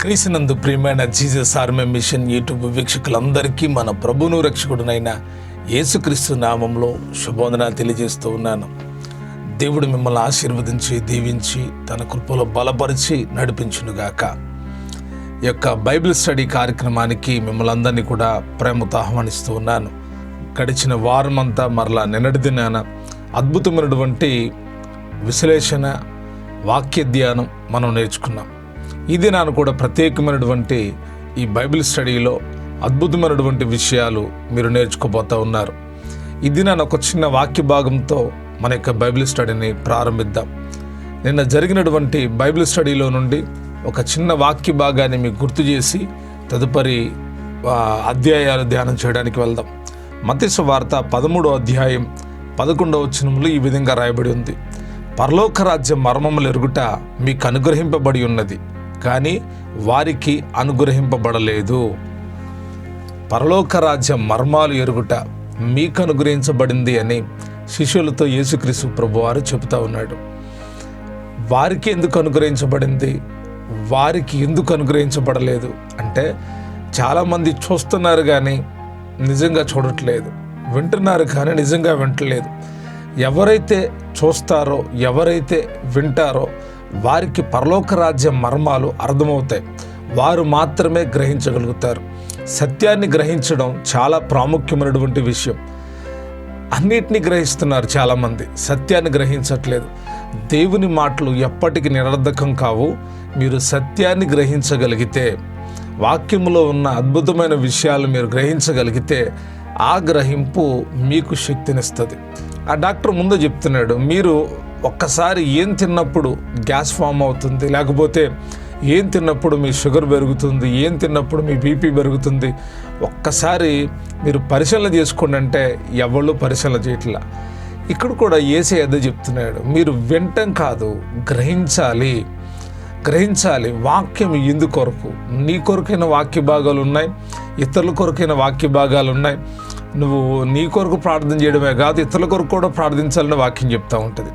క్రీస్తునందు ప్రియమైన Jesus army machine YouTube వీక్షకులందరికీ మన ప్రభువును రక్షకుడునైన యేసుక్రీస్తు నామంలో శుభవందనాలు తెలియజేస్తూ ఉన్నాను. దేవుడు మిమ్మల్ని ఆశీర్వదించి దీవించి తన కృపలో బలపరిచి నడిపించునుగాక. ఈ యొక్క బైబిల్ స్టడీ కార్యక్రమానికి మిమ్మల్ని అందరినీ కూడా ప్రేమతో ఆహ్వానిస్తూ ఉన్నాను. గడిచిన వారం అంతా మరలా నిన్నటి దినాన అద్భుతమైనటువంటి విశ్లేషణ వాక్య ధ్యానం మనం నేర్చుకున్నాం. ఈ దినాన్ని కూడా ప్రత్యేకమైనటువంటి ఈ బైబిల్ స్టడీలో అద్భుతమైనటువంటి విషయాలు మీరు నేర్చుకోబోతూ ఉన్నారు. ఈ దినాన్ని ఒక చిన్న వాక్య భాగంతో మన యొక్క బైబిల్ స్టడీని ప్రారంభిద్దాం. నిన్న జరిగినటువంటి బైబిల్ స్టడీలో నుండి ఒక చిన్న వాక్య భాగాన్ని మీకు గుర్తు చేసి తదుపరి అధ్యాయాలు ధ్యానం చేయడానికి వెళ్దాం. మత్తయి సువార్త 13వ అధ్యాయం 11వ వచనంలో ఈ విధంగా రాయబడి ఉంది: పరలోక రాజ్య మర్మములు ఎరుగుట మీకు అనుగ్రహింపబడి ఉన్నది, కానీ వారికి అనుగ్రహింపబడలేదు. పరలోక రాజ్య మర్మాలు ఎరుగుట మీకు అనుగ్రహించబడింది అని శిష్యులతో యేసుక్రీస్తు ప్రభువారు చెబుతా ఉన్నాడు. వారికి ఎందుకు అనుగ్రహించబడింది, వారికి ఎందుకు అనుగ్రహించబడలేదు అంటే, చాలామంది చూస్తున్నారు కానీ నిజంగా చూడట్లేదు, వింటున్నారు కానీ నిజంగా వింటలేదు. ఎవరైతే చూస్తారో, ఎవరైతే వింటారో వారికి పరలోక రాజ్య మర్మాలు అర్థమవుతాయి. వారు మాత్రమే గ్రహించగలుగుతారు. సత్యాన్ని గ్రహించడం చాలా ప్రాముఖ్యమైనటువంటి విషయం. అన్నిటినీ గ్రహిస్తున్నారు చాలామంది, సత్యాన్ని గ్రహించట్లేదు. దేవుని మాటలు ఎప్పటికీ నిరర్ధకం కావు. మీరు సత్యాన్ని గ్రహించగలిగితే, వాక్యములో ఉన్న అద్భుతమైన విషయాలు మీరు గ్రహించగలిగితే ఆ గ్రహింపు మీకు శక్తినిస్తుంది. ఆ డాక్టర్ ముందు చెప్తున్నాడు, మీరు ఒక్కసారి ఏం తిన్నప్పుడు గ్యాస్ ఫామ్ అవుతుంది, లేకపోతే ఏం తిన్నప్పుడు మీ షుగర్ పెరుగుతుంది, ఏం తిన్నప్పుడు మీ బీపీ పెరుగుతుంది, ఒక్కసారి మీరు పరిశీలన చేసుకోండి అంటే ఎవళ్ళు పరిశీలన చేయట్లా. ఇక్కడ కూడా యేసయ్య అదే చెప్తున్నాడు, మీరు వినటం కాదు, గ్రహించాలి. వాక్యం ఎందుకొరకు, నీ కొరకైన వాక్య భాగాలు ఉన్నాయి, ఇతరుల కొరకైన వాక్య భాగాలు ఉన్నాయి. నువ్వు నీ కొరకు ప్రార్థన చేయడమే కాదు, ఇతరుల కొరకు కూడా ప్రార్థించాలని వాక్యం చెప్తూ ఉంటుంది.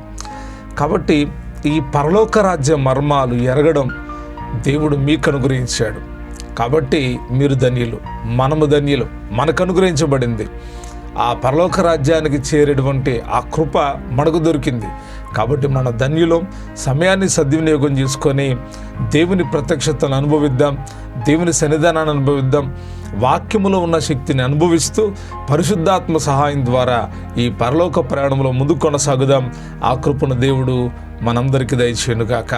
కాబట్టి ఈ పరలోక రాజ్య మర్మాలు ఎరగడం దేవుడు మీకు అనుగ్రహించాడు. కాబట్టి మీరు ధన్యులు, మనము ధన్యులు, మనకు అనుగ్రహించబడింది. ఆ పరలోక రాజ్యానికి చేరేటువంటి ఆ కృప మనకు దొరికింది. కాబట్టి మన ధన్యులం. సమయాన్ని సద్వినియోగం చేసుకొని దేవుని ప్రత్యక్షతను అనుభవిద్దాం, దేవుని సన్నిధానాన్ని అనుభవిద్దాం, వాక్యములో ఉన్న శక్తిని అనుభవిస్తూ పరిశుద్ధాత్మ సహాయం ద్వారా ఈ పరలోక ప్రయాణంలో ముందుకు కొనసాగుదాం. ఆ కృపను దేవుడు మనందరికీ దయచేయునుగాక.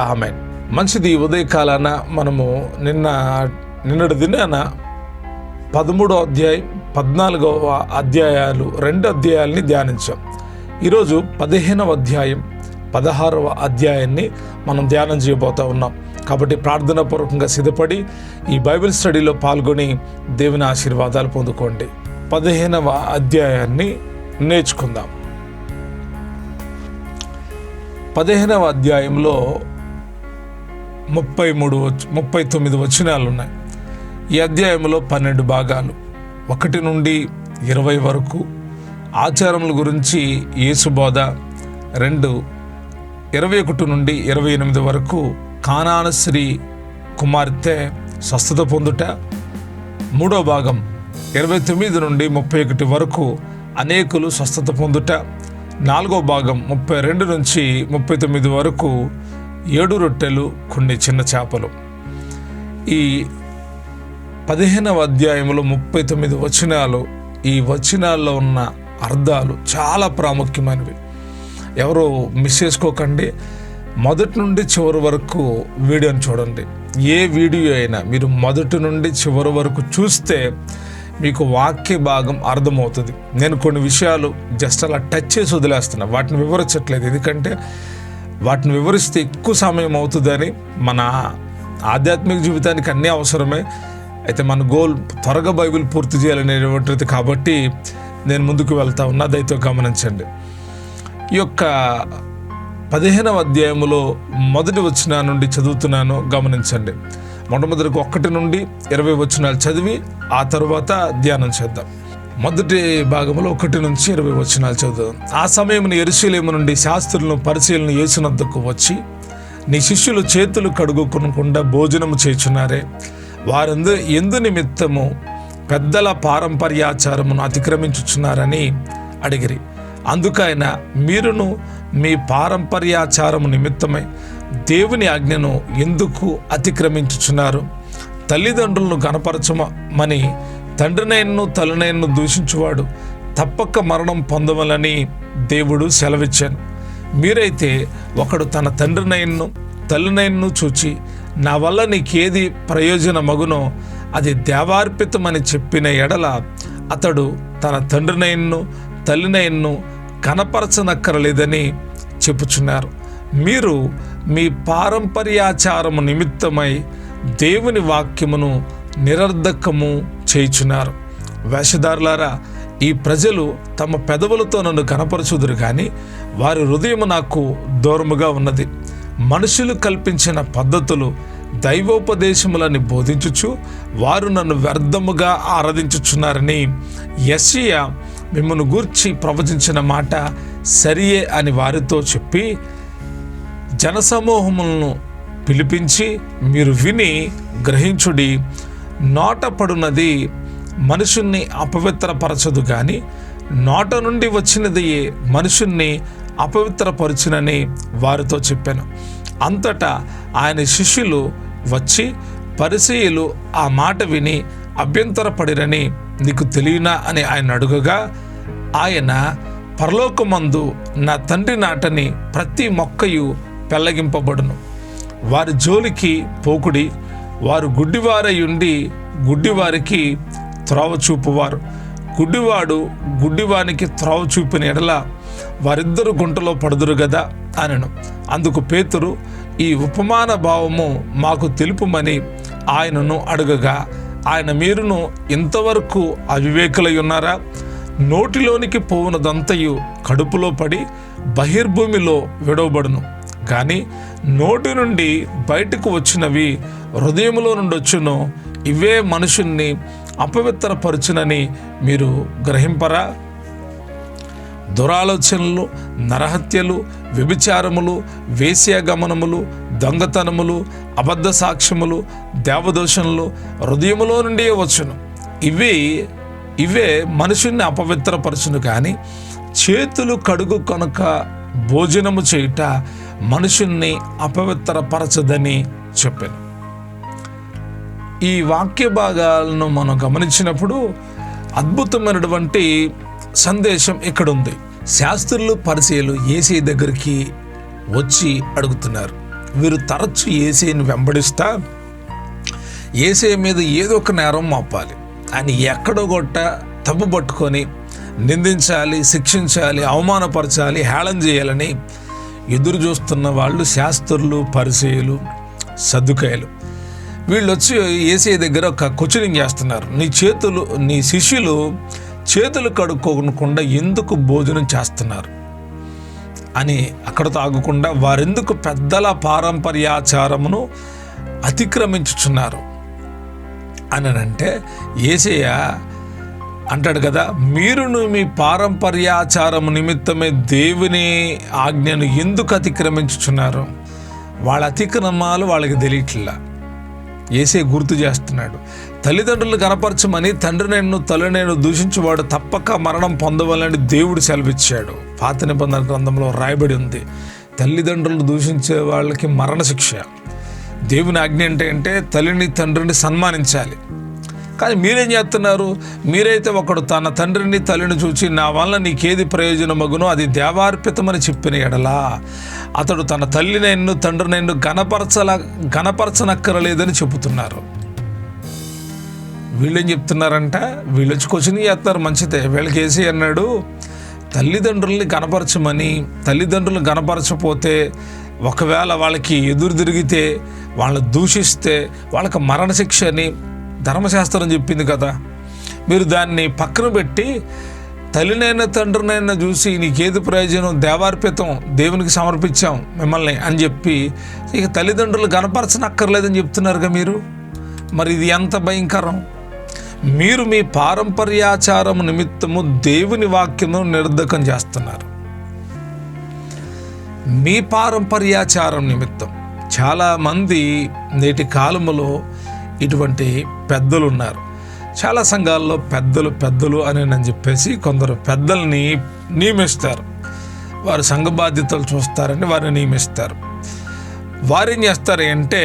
ఆమేన్. మంచిది. ఉదయకాలాన మనము నిన్నటి దినాన 13వ అధ్యాయం 14వ అధ్యాయాలు 2 అధ్యాయాలని ధ్యానించాం. ఈరోజు 15వ అధ్యాయం 16వ అధ్యాయాన్ని మనం ధ్యానం చేయబోతూ ఉన్నాం. కాబట్టి ప్రార్థనాపూర్వకంగా సిద్ధపడి ఈ బైబిల్ స్టడీలో పాల్గొని దేవుని ఆశీర్వాదాలు పొందుకోండి. 15వ అధ్యాయాన్ని నేర్చుకుందాం. 15వ అధ్యాయంలో 39 వచనాలు ఉన్నాయి. ఈ అధ్యాయంలో 12 భాగాలు, 1 నుండి 20 వరకు ఆచారముల గురించి యేసు బోధ, 2 21 నుండి 28 వరకు కానాను స్త్రీ కుమార్తె స్వస్థత పొందుట, 3వ భాగం 29 నుండి 31 వరకు అనేకులు స్వస్థత పొందుట, 4వ భాగం 32 నుంచి 39 వరకు 7 రొట్టెలు కొన్ని చిన్న చేపలు. ఈ 15వ అధ్యాయంలో 39 వచనాలు, ఈ వచనాల్లో ఉన్న అర్థాలు చాలా ప్రాముఖ్యమైనవి. ఎవరో మిస్ చేసుకోకండి. మొదటి నుండి చివరి వరకు వీడియోని చూడండి. ఏ వీడియో అయినా మీరు మొదటి నుండి చివరి వరకు చూస్తే మీకు వాక్య భాగం అర్థమవుతుంది. నేను కొన్ని విషయాలు జస్ట్ అలా టచ్ చేసి వదిలేస్తున్నా, వాటిని వివరించట్లేదు. ఎందుకంటే వాటిని వివరిస్తే ఎక్కువ సమయం అవుతుందని. మన ఆధ్యాత్మిక జీవితానికి అన్నీ అవసరమే, అయితే మన గోల్ త్వరగా బైబిల్ పూర్తి చేయాలనేటువంటిది. కాబట్టి నేను ముందుకు వెళ్తా ఉన్నా, దయతో గమనించండి. ఈ యొక్క 15వ అధ్యాయంలో మొదటి వచనం నుండి చదువుతున్నాను, గమనించండి. మొట్టమొదటికి 1 నుండి 20 వచనాలు చదివి ఆ తర్వాత ధ్యానం చేద్దాం. మొదటి భాగంలో 1 నుంచి 20 వచనాలు చదువుదాం. ఆ సమయమున యెరూషలేము నుండి శాస్త్రులను పరిసయ్యులను యేసు వద్దకు వచ్చి, నీ శిష్యులు చేతులు కడుగుకొనకుండా భోజనము చేయుచున్నారే, వారందు ఎందు నిమిత్తము పెద్దల పారంపర్యాచారమును అతిక్రమించుచున్నారని అడిగిరి. అందుకైన మీరును మీ పారంపర్యాచారము నిమిత్తమై దేవుని ఆజ్ఞను ఎందుకు అతిక్రమించుచున్నారు? తల్లిదండ్రులను గణపరచమని తండ్రినైను తల్లినైను దూషించువాడు తప్పక మరణం పొందవలని దేవుడు సెలవిచ్చాను. మీరైతే ఒకడు తన తండ్రినైను తల్లినైను చూచి నా వల్ల నీకేది ప్రయోజనమగునో అది దేవార్పితమని చెప్పిన ఎడల అతడు తన తండ్రినైను తల్లినైను కనపరచనక్కరలేదని చెప్పుచున్నారు. మీరు మీ పారంపర్యాచారము నిమిత్తమై దేవుని వాక్యమును నిరర్ధకము చేయుచున్నారు. వేషధారులారా, ఈ ప్రజలు తమ పెదవులతో నన్ను కనపరచుదురు కానీ వారి హృదయము నాకు దూరముగా ఉన్నది. మనుషులు కల్పించిన పద్ధతులు దైవోపదేశములని బోధించుచు వారు నన్ను వ్యర్థముగా ఆరాధించుచున్నారని యెషయా మిమ్మల్ని గూర్చి ప్రవచించిన మాట సరియే అని వారితో చెప్పి జనసమూహములను పిలిపించి మీరు విని గ్రహించుడి. నోట పడునది మనుషుణ్ణి అపవిత్రపరచదు కానీ నోట నుండి వచ్చినది మనుషుణ్ణి అపవిత్రపరచునని వారితో చెప్పాను. అంతటా ఆయన శిష్యులు వచ్చి పరిసయ్యులు ఆ మాట విని అభ్యంతరపడిరని నీకు తెలియనా అని ఆయన అడుగగా, ఆయన పరలోకమందు నా తండ్రి నాటని ప్రతి మొక్కయు పెళ్ళగింపబడును. వారి జోలికి పోకుడి. వారు గుడ్డివారయుండి గుడ్డివారికి త్రోవ చూపువారు. గుడ్డివాడు గుడ్డివానికి త్రోవ చూపిన ఎడల వారిద్దరు గుంటలో పడుదురు గదా అనెను. అందుకు పేతురు, ఈ ఉపమాన భావము మాకు తెలుపుమని ఆయనను అడగగా, ఆయన మీరును ఇంతవరకు అవివేకులై ఉన్నారా? నోటిలోనికి పోవునదంతయు కడుపులో పడి బహిర్భూమిలో విడవబడును, కానీ నోటి నుండి బయటకు వచ్చినవి హృదయములో నుండి వచ్చును. ఇవే మనుషుల్ని అపవిత్రపరచునని మీరు గ్రహింపరా? దురాలోచనలు, నరహత్యలు, వ్యభిచారములు, వేశ్యాగమనములు, దొంగతనములు, అబద్ధ సాక్ష్యములు, దేవదోషణలు హృదయములో నుండి వచ్చును. ఇవే మనుషుల్ని అపవిత్రపరచును, కానీ చేతులు కడుగు కనుక భోజనము చేయుట మనుషుల్ని అపవిత్రపరచదని చెప్పాను. ఈ వాక్య భాగాలను మనం గమనించినప్పుడు అద్భుతమైనటువంటి సందేశం ఇక్కడ ఉంది. శాస్త్రులు పరిసయ్యులు యేసయ్య దగ్గరికి వచ్చి అడుగుతున్నారు. వీరు తరచు యేసయ్యను వెంబడిస్తా యేసయ్య మీద ఏదో ఒక నేరం మోపాలి, ఆయన ఎక్కడో గొట్ట తప్పు పట్టుకొని నిందించాలి, శిక్షించాలి, అవమానపరచాలి, హేళన చేయాలని ఎదురు చూస్తున్న వాళ్ళు శాస్త్రులు, పరిసయ్యులు, సద్దుకాయలు. వీళ్ళు వచ్చి యేసయ్య దగ్గర ఒక క్వశ్చనింగ్ చేస్తున్నారు. నీ శిష్యులు చేతులు కడుక్కోకుండా ఎందుకు భోజనం చేస్తున్నారు అని అక్కడతో ఆగకుండా వారెందుకు పెద్దల పారంపర్యాచారమును అతిక్రమించుచున్నారు అని అంటే, యేసయ్య అంటాడు కదా, మీరును మీ పారంపర్యాచారము నిమిత్తమే దేవుని ఆజ్ఞను ఎందుకు అతిక్రమించుచున్నారు? వాళ్ళ అతిక్రమాలు వాళ్ళకి తెలియట్లా. యేసయ్య గుర్తు చేస్తున్నాడు. తల్లిదండ్రులు కనపరచమని తండ్రినైను తల్లినైను దూషించువాడు తప్పక మరణం పొందవాలని దేవుడు సెలవిచ్చాడు. పాత నిబంధన గ్రంథంలో రాయబడి ఉంది. తల్లిదండ్రులను దూషించే వాళ్ళకి మరణశిక్ష. దేవుని ఆజ్ఞ ఏంటంటే తల్లిని తండ్రిని సన్మానించాలి. కానీ మీరేం చేస్తున్నారు? మీరైతే ఒకడు తన తండ్రిని తల్లిని చూచి నా వల్ల నీకేది ప్రయోజనమగునో అది దేవార్పితమని చెప్పిన ఎడలా అతడు తన తల్లినైను తండ్రినైను గణపరచనక్కరలేదని చెబుతున్నారు. వీళ్ళేం చెప్తున్నారంట? వీళ్ళు వచ్చి క్వశ్చన్ చేస్తారు, మంచిదే. వీళ్ళకి వేసి అన్నాడు, తల్లిదండ్రుల్ని గణపరచమని. తల్లిదండ్రులు గణపరచపోతే ఒకవేళ వాళ్ళకి ఎదురు తిరిగితే వాళ్ళని దూషిస్తే వాళ్ళకి మరణశిక్ష అని ధర్మశాస్త్రం చెప్పింది కదా. మీరు దాన్ని పక్కన పెట్టి తల్లినైనా తండ్రినైనా చూసి నీకేది ప్రయోజనం, దేవార్పితం, దేవునికి సమర్పించాం మిమ్మల్ని అని చెప్పి ఇక తల్లిదండ్రులు గణపరచనక్కర్లేదని చెప్తున్నారుగా మీరు. మరి ఇది ఎంత భయంకరం! మీరు మీ పారంపర్యాచారం నిమిత్తము దేవుని వాక్యము నిర్ధకం చేస్తున్నారు. మీ పారంపర్యాచారం నిమిత్తం చాలామంది నేటి కాలంలో ఇటువంటి పెద్దలు ఉన్నారు. చాలా సంఘాల్లో పెద్దలు అని చెప్పేసి కొందరు పెద్దల్ని నియమిస్తారు. వారు సంఘ బాధ్యతలు చూస్తారని వారిని నియమిస్తారు. వారు ఏం చేస్తారు అంటే,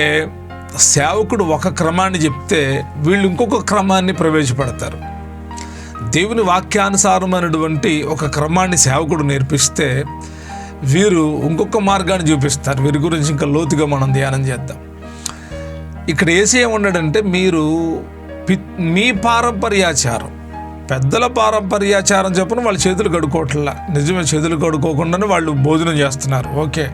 సేవకుడు ఒక క్రమాన్ని చెప్తే వీళ్ళు ఇంకొక క్రమాన్ని ప్రవేశపెడతారు. దేవుని వాక్యానుసారమైనటువంటి ఒక క్రమాన్ని సేవకుడు నేర్పిస్తే వీరు ఇంకొక మార్గాన్ని చూపిస్తారు. వీరి గురించి ఇంకా లోతుగా మనం ధ్యానం చేద్దాం. ఇక్కడ యేసు ఏమన్నాడంటే, మీరు మీ పారంపర్యాచారం, పెద్దల పారంపర్యాచారం చెప్పిన వాళ్ళు చేతులు కడుక్కోవట్లా. నిజమే, చేతులు కడుక్కోకుండానే వాళ్ళు భోజనం చేస్తున్నారు, ఓకే.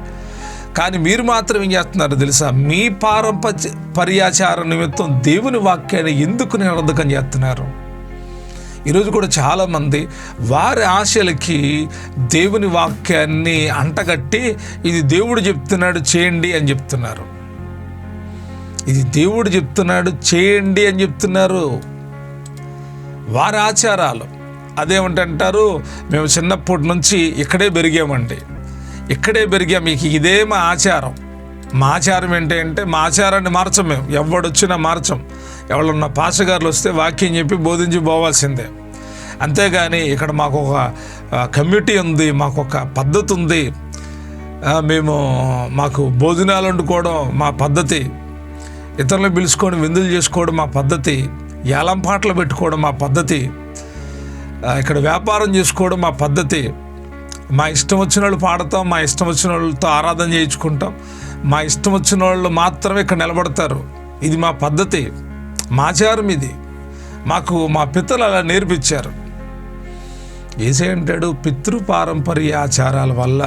కానీ మీరు మాత్రం ఏం చేస్తున్నారు తెలుసా? మీ పారంపర్యాచార నిమిత్తం దేవుని వాక్యాన్ని ఎందుకు నిరర్ధకం చేస్తున్నారు? ఈరోజు కూడా చాలామంది వారి ఆశలకి దేవుని వాక్యాన్ని అంటగట్టి ఇది దేవుడు చెప్తున్నాడు చేయండి అని చెప్తున్నారు. ఇది దేవుడు చెప్తున్నాడు చేయండి అని చెప్తున్నారు. వారి ఆచారాలు అదేమంటారు, మేము చిన్నప్పటి నుంచి ఇక్కడే పెరిగామండి, ఇక్కడే పెరిగాం, మీకు ఇదే మా ఆచారం. మా ఆచారం ఏంటంటే మా ఆచారాన్ని మార్చం, మేము ఎవడొచ్చినా మార్చం. ఎవరన్నా పాస్టర్గారులు వస్తే వాక్యం చెప్పి బోధించి పోవాల్సిందే. అంతేగాని ఇక్కడ మాకు ఒక కమ్యూనిటీ ఉంది, మాకు ఒక పద్ధతి ఉంది, మాకు భోజనాలు వండుకోవడం మా పద్ధతి, ఇతరులను పిలుచుకొని విందులు చేసుకోవడం మా పద్ధతి, ఏలం పాటలు పెట్టుకోవడం మా పద్ధతి, ఇక్కడ వ్యాపారం చేసుకోవడం మా పద్ధతి, మా ఇష్టం వచ్చిన వాళ్ళు పాడతాం, మా ఇష్టం వచ్చిన వాళ్ళతో ఆరాధన చేయించుకుంటాం, మా ఇష్టం వచ్చిన వాళ్ళు మాత్రమే ఇక్కడ నిలబడతారు, ఇది మా పద్ధతి, మా ఆచారం ఇది, మాకు మా పితరులు అలా నేర్పించారు. యేసే అంటాడు, పితృపారంపర్య ఆచారాల వల్ల,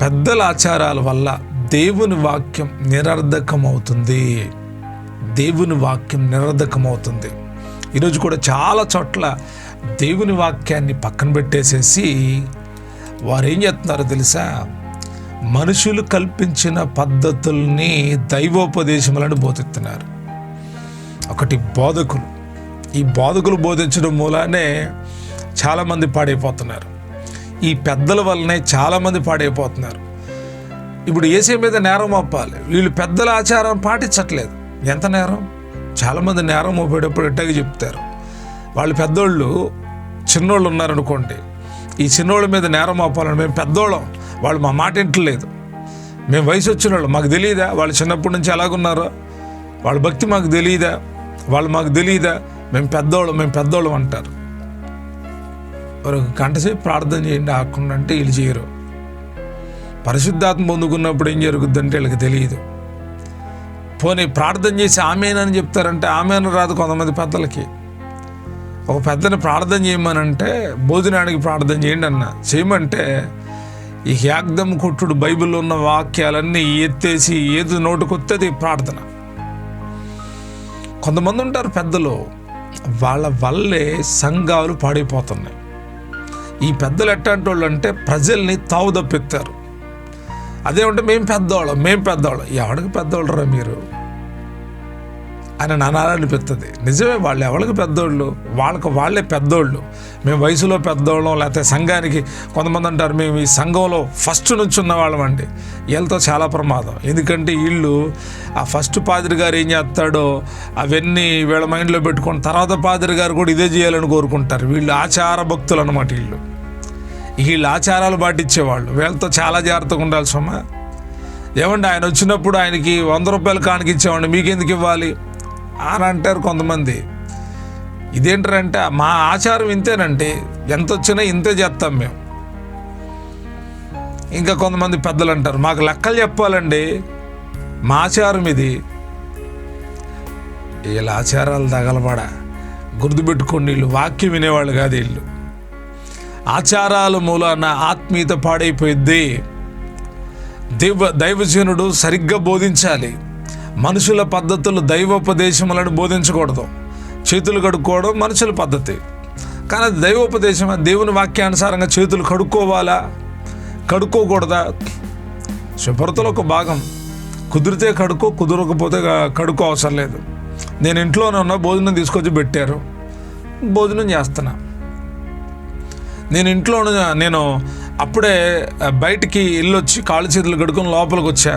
పెద్దల ఆచారాల వల్ల దేవుని వాక్యం నిరర్ధకమవుతుంది. దేవుని వాక్యం నిరర్ధకమవుతుంది. ఈరోజు కూడా చాలా చోట్ల దేవుని వాక్యాన్ని పక్కన పెట్టేసేసి వారు ఏం చేస్తున్నారో తెలుసా? మనుషులు కల్పించిన పద్ధతుల్ని దైవోపదేశములను బోధిస్తున్నారు. ఒకటి బోధకులు, ఈ బోధకులు బోధించడం మూలానే చాలామంది పాడైపోతున్నారు. ఈ పెద్దల వల్లనే చాలామంది పాడైపోతున్నారు. ఇప్పుడు యేసే మీద నేరం మోపాలి, వీళ్ళు పెద్దల ఆచారం పాటించట్లేదు. ఎంత నేరం? చాలామంది నేరం మోపేటప్పుడు ఎట్టగా చెప్తారు, వాళ్ళు పెద్దోళ్ళు చిన్నోళ్ళు ఉన్నారనుకోండి, ఈ చిన్నోళ్ళ మీద నేరం మోపాలని, మేము పెద్దోళ్ళం, వాళ్ళు మా మాట వింటలేదు, మేము వయసు వచ్చిన వాళ్ళు, మాకు తెలియదా వాళ్ళు చిన్నప్పటి నుంచి ఎలాగున్నారో, వాళ్ళ భక్తి మాకు తెలియదా, వాళ్ళు మాకు తెలియదా, మేము పెద్దోళ్ళం అంటారు. ఒక గంటసేపు ప్రార్థన చేయండి ఆకుండా అంటే వీళ్ళు చేయరు. పరిశుద్ధాత్మ పొందుకున్నప్పుడు ఏం జరుగుద్దంటే వీళ్ళకి తెలియదు. పోనీ ప్రార్థన చేసి ఆమెనని చెప్తారంటే ఆమెను రాదు కొంతమంది పెద్దలకి. ఒక పెద్దని ప్రార్థన చేయమనంటే భోజనానికి ప్రార్థన చేయండి అన్న, చేయమంటే ఈ యాగ్దం కొట్టుడు బైబిల్లో ఉన్న వాక్యాలన్నీ ఎత్తేసి ఏది నోటుకొత్తది ప్రార్థన. కొంతమంది ఉంటారు పెద్దలు, వాళ్ళ వల్లే సంఘాలు పాడైపోతున్నాయి. ఈ పెద్దలు ఎట్లాంటి వాళ్ళు అంటే ప్రజల్ని తావు తప్పిస్తారు. అదేమంటే మేము పెద్దవాళ్ళం, ఎవరికి పెద్దవాళ్ళు రా మీరు అని అనాలనిపిస్తుంది. నిజమే, వాళ్ళు ఎవరికి పెద్దోళ్ళు, వాళ్ళే పెద్దోళ్ళు. మేము వయసులో పెద్దోళ్ళం, లేకపోతే సంఘానికి కొంతమంది అంటారు మేము ఈ సంఘంలో ఫస్ట్ నుంచి ఉన్నవాళ్ళం అండి. వీళ్ళతో చాలా ప్రమాదం. ఎందుకంటే వీళ్ళు ఆ ఫస్ట్ పాదిరి గారు ఏం చేస్తాడో అవన్నీ వీళ్ళ మైండ్లో పెట్టుకొని తర్వాత పాదిరి గారు కూడా ఇదే చేయాలని కోరుకుంటారు. వీళ్ళు ఆచార భక్తులు అన్నమాట. వీళ్ళు ఆచారాలు పాటించేవాళ్ళు. వీళ్ళతో చాలా జాగ్రత్తగా ఉండాలి సొమ్మ. ఏమండి ఆయన వచ్చినప్పుడు ఆయనకి 100 రూపాయలు కానికిచ్చామండి, మీకెందుకు ఇవ్వాలి అని అంటారు కొంతమంది. ఇదేంటారంటే మా ఆచారం ఇంతేనంటే, ఎంత వచ్చినా ఇంతే చేస్తాం మేము. ఇంకా కొంతమంది పెద్దలు అంటారు మాకు లెక్కలు చెప్పాలండి, మా ఆచారం ఇది. వీళ్ళ ఆచారాలు తగలబడా గుర్తుపెట్టుకోండి, వీళ్ళు వాక్యం వినేవాళ్ళు కాదు. వీళ్ళు ఆచారాల మూలాన ఆత్మీయత పాడైపోయింది. దైవజనుడు సరిగ్గా బోధించాలి. మనుషుల పద్ధతులు దైవోపదేశములను బోధించకూడదు. చేతులు కడుక్కోవడం మనుషుల పద్ధతి, కానీ అది దైవోపదేశం. దేవుని వాక్యానుసారంగా చేతులు కడుక్కోవాలా, కడుక్కోకూడదా? శుభ్రతలో ఒక భాగం. కుదిరితే కడుక్కో, కుదరకపోతే కడుక్కో, అవసరం లేదు. నేను ఇంట్లోనే ఉన్న భోజనం తీసుకొచ్చి పెట్టారు, భోజనం చేస్తున్నా. నేను అప్పుడే బయటికి వెళ్ళొచ్చి కాళ్ళు చేతులు కడుక్కొని లోపలికి వచ్చా,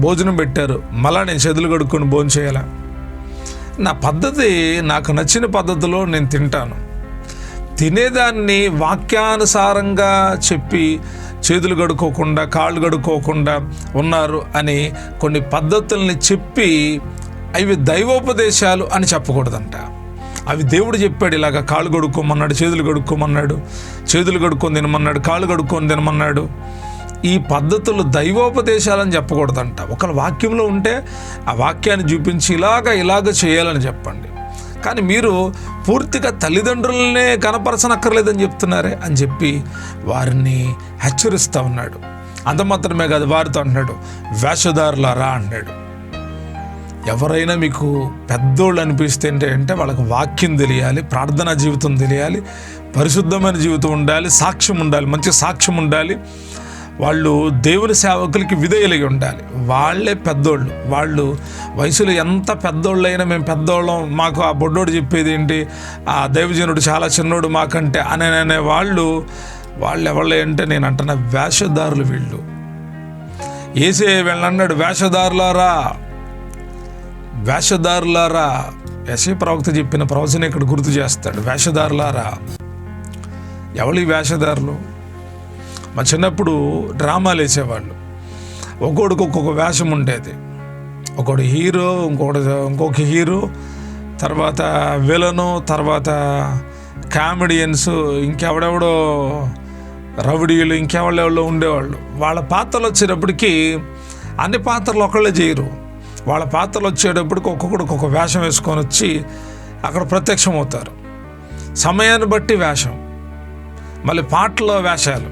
భోజనం పెట్టారు, మళ్ళా నేను చేతులు కడుక్కొని భోజనం చేయాలా? నా పద్ధతి నాకు నచ్చిన పద్ధతిలో నేను తింటాను. తినేదాన్ని వాక్యానుసారంగా చెప్పి చేతులు కడుక్కోకుండా కాళ్ళు కడుక్కోకుండా ఉన్నారు అని కొన్ని పద్ధతుల్ని చెప్పి అవి దైవోపదేశాలు అని చెప్పకూడదంట. అవి దేవుడు చెప్పాడు, ఇలాగ కాళ్ళు కడుక్కోమన్నాడు, చేతులు కడుక్కోమన్నాడు, చేతులు కడుక్కొని తినమన్నాడు, కాళ్ళు కడుక్కొని తినమన్నాడు. ఈ పద్ధతులు దైవోపదేశాలని చెప్పకూడదంట. ఒకళ్ళ వాక్యంలో ఉంటే ఆ వాక్యాన్ని చూపించి ఇలాగ చేయాలని చెప్పండి. కానీ మీరు పూర్తిగా తల్లిదండ్రులనే కనపరచనక్కర్లేదని చెప్తున్నారే అని చెప్పి వారిని హెచ్చరిస్తూ ఉన్నాడు. అంత మాత్రమే కాదు, వారితో అంటున్నాడు, వేషధారులారా అన్నాడు. ఎవరైనా మీకు పెద్దోళ్ళు అనిపిస్తే అంటే వాళ్ళకి వాక్యం తెలియాలి, ప్రార్థనా జీవితం తెలియాలి, పరిశుద్ధమైన జీవితం ఉండాలి, సాక్ష్యం ఉండాలి, మంచి సాక్ష్యం ఉండాలి, వాళ్ళు దేవుని సేవకులకి విధేయులై ఉండాలి. వాళ్ళే పెద్దోళ్ళు. వాళ్ళు వయసులో ఎంత పెద్దోళ్ళైనా మేము పెద్దోళ్ళం, మాకు ఆ బొడ్డోడు చెప్పేది ఏంటి, ఆ దైవజనుడు చాలా చిన్నోడు మాకంటే అనే వాళ్ళు ఎవళ్ళే అంటే నేను అంటున్న వేషధారులు వీళ్ళు. ఏసే వీళ్ళన్నాడు, వేషధారులారా, వేషధారులారా. యెషయా ప్రవక్త చెప్పిన ప్రవచనం ఇక్కడ గుర్తు చేస్తాడు, వేషధారులారా. ఎవరు ఈ వేషధారులు? మా చిన్నప్పుడు డ్రామాలు వేసేవాళ్ళు, ఒక్కొక్కడికి ఒక్కొక్క వేషం ఉండేది. ఒకడు హీరో, ఇంకొక హీరో, తర్వాత విలను, తర్వాత కామెడియన్స్, ఇంకెవడెవడో రౌడీలు, ఇంకెవడెవడో ఉండేవాళ్ళు. వాళ్ళ పాత్రలు వచ్చేటప్పటికి అన్ని పాత్రలు ఒకళ్ళే చేయరు. వాళ్ళ పాత్రలు వచ్చేటప్పటికి ఒక్కొక్కడు ఒక్కొక్క వేషం వేసుకొని వచ్చి అక్కడ ప్రత్యక్షం అవుతారు. సమయాన్ని బట్టి వేషం, మళ్ళీ పాటలో వేషాలు.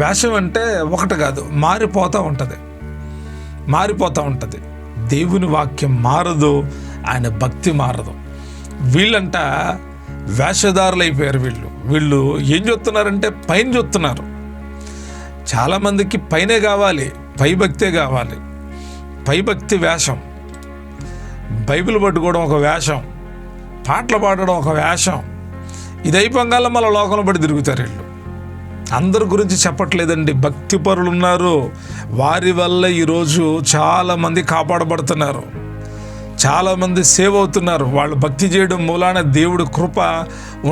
వేషం అంటే ఒకటి కాదు, మారిపోతూ ఉంటుంది. దేవుని వాక్యం మారదు, ఆయన భక్తి మారదు. వీళ్ళంట వేషధారులు అయిపోయారు. వీళ్ళు ఏం చూస్తున్నారంటే పైన చూస్తున్నారు. చాలామందికి పైనే కావాలి, పై భక్తే కావాలి. పైభక్తి వేషం, బైబిల్ పట్టుకోవడం ఒక వేషం, పాటలు పాడడం ఒక వేషం. ఇది అయిపోగాల మళ్ళీ లోకంలో పడి తిరుగుతారు వీళ్ళు. అందరి గురించి చెప్పట్లేదండి, భక్తి పరులు ఉన్నారు. వారి వల్ల ఈరోజు చాలామంది కాపాడబడుతున్నారు, చాలామంది సేవ్ అవుతున్నారు. వాళ్ళు భక్తి చేయడం మూలాన దేవుడి కృప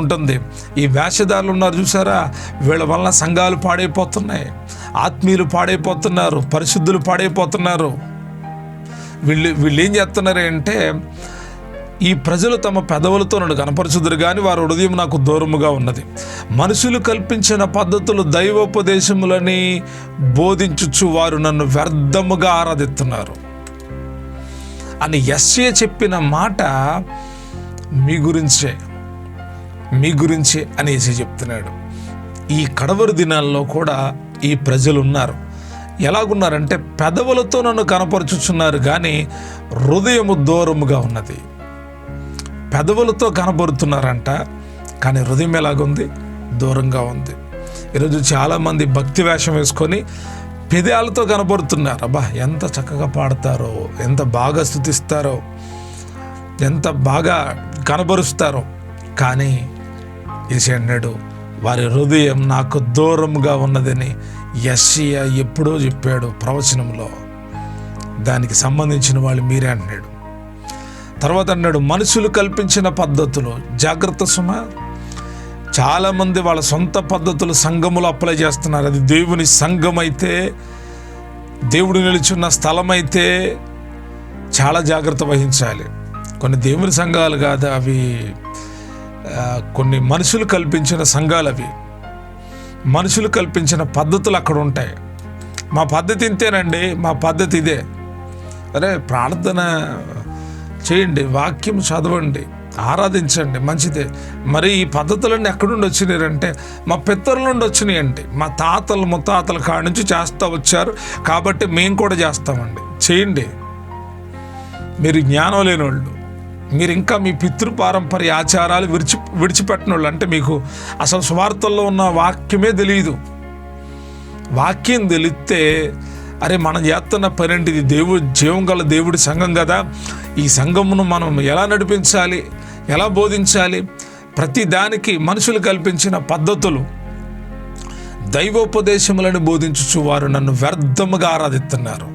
ఉంటుంది. ఈ వేషధారులు ఉన్నారు చూసారా, వీళ్ళ వల్ల సంఘాలు పాడైపోతున్నాయి, ఆత్మీయులు పాడైపోతున్నారు, పరిశుద్ధులు పాడైపోతున్నారు. వీళ్ళు ఏం చేస్తున్నారు అంటే, ఈ ప్రజలు తమ పెదవులతో నన్ను కనపరచుదురు కానీ వారి హృదయం నాకు దూరముగా ఉన్నది. మనుషులు కల్పించిన పద్ధతులు దైవోపదేశములని బోధించుచు వారు నన్ను వ్యర్థముగా ఆరాధిస్తున్నారు అని యెషయా చెప్పిన మాట మీ గురించే అని యెషయా చెప్తున్నాడు. ఈ కడవరి దినాల్లో కూడా ఈ ప్రజలు ఉన్నారు. ఎలాగున్నారంటే, పెదవులతో నన్ను కనపరుచుచున్నారు కానీ హృదయము దూరముగా ఉన్నది. పెదవులతో కనబడుతున్నారంట కానీ హృదయం ఎలాగుంది? దూరంగా ఉంది. ఈరోజు చాలామంది భక్తి వేషం వేసుకొని పెదాలతో కనబడుతున్నారు. అబ్బా ఎంత చక్కగా పాడతారో, ఎంత బాగా స్తుతిస్తారో, ఎంత బాగా కనబరుస్తారో, కానీ యేసు అన్నాడు వారి హృదయం నాకు దూరంగా ఉన్నదని యెషయా ఎప్పుడో చెప్పాడు ప్రవచనంలో. దానికి సంబంధించిన వాళ్ళు మీరే అన్నాడు. తర్వాత అన్నాడు మనుషులు కల్పించిన పద్ధతులు. జాగ్రత్త సుమ, చాలామంది వాళ్ళ సొంత పద్ధతులు సంఘములు అప్లై చేస్తున్నారు. అది దేవుని సంఘం అయితే, దేవుడు నిలుచున్న స్థలం అయితే చాలా జాగ్రత్త వహించాలి. కొన్ని దేవుని సంఘాలు కాదు అవి, కొన్ని మనుషులు కల్పించిన సంఘాలు అవి. మనుషులు కల్పించిన పద్ధతులు అక్కడ ఉంటాయి. మా పద్ధతి ఇంతేనండి, మా పద్ధతి ఇదే. అరే ప్రార్థన చేయండి, వాక్యం చదవండి, ఆరాధించండి, మంచిదే. మరి ఈ పద్ధతులన్నీ ఎక్కడి నుండి వచ్చినాయంటే మా పితరుల నుండి వచ్చినాయండి. మా తాతలు ముత్తాతల కాడి నుంచి చేస్తూ వచ్చారు కాబట్టి మేము కూడా చేస్తామండి. చేయండి. మీరు జ్ఞానం లేని వాళ్ళు, మీరు ఇంకా మీ పితృపారంపర్య ఆచారాలు విడిచిపెట్టిన వాళ్ళు, అంటే మీకు అసలు సువార్తల్లో ఉన్న వాక్యమే తెలియదు. వాక్యం తెలిస్తే అరే మనం చేస్తున్న పని ఏంటి, ఇది దేవుడు జీవం గల దేవుడి సంఘం కదా, ఈ సంఘమును మనం ఎలా నడిపించాలి, ఎలా బోధించాలి, ప్రతి దానికి మనుషులు కల్పించిన పద్ధతులు దైవోపదేశములను బోధించుచు వారు నన్ను వ్యర్థముగా ఆరాధిస్తున్నారు.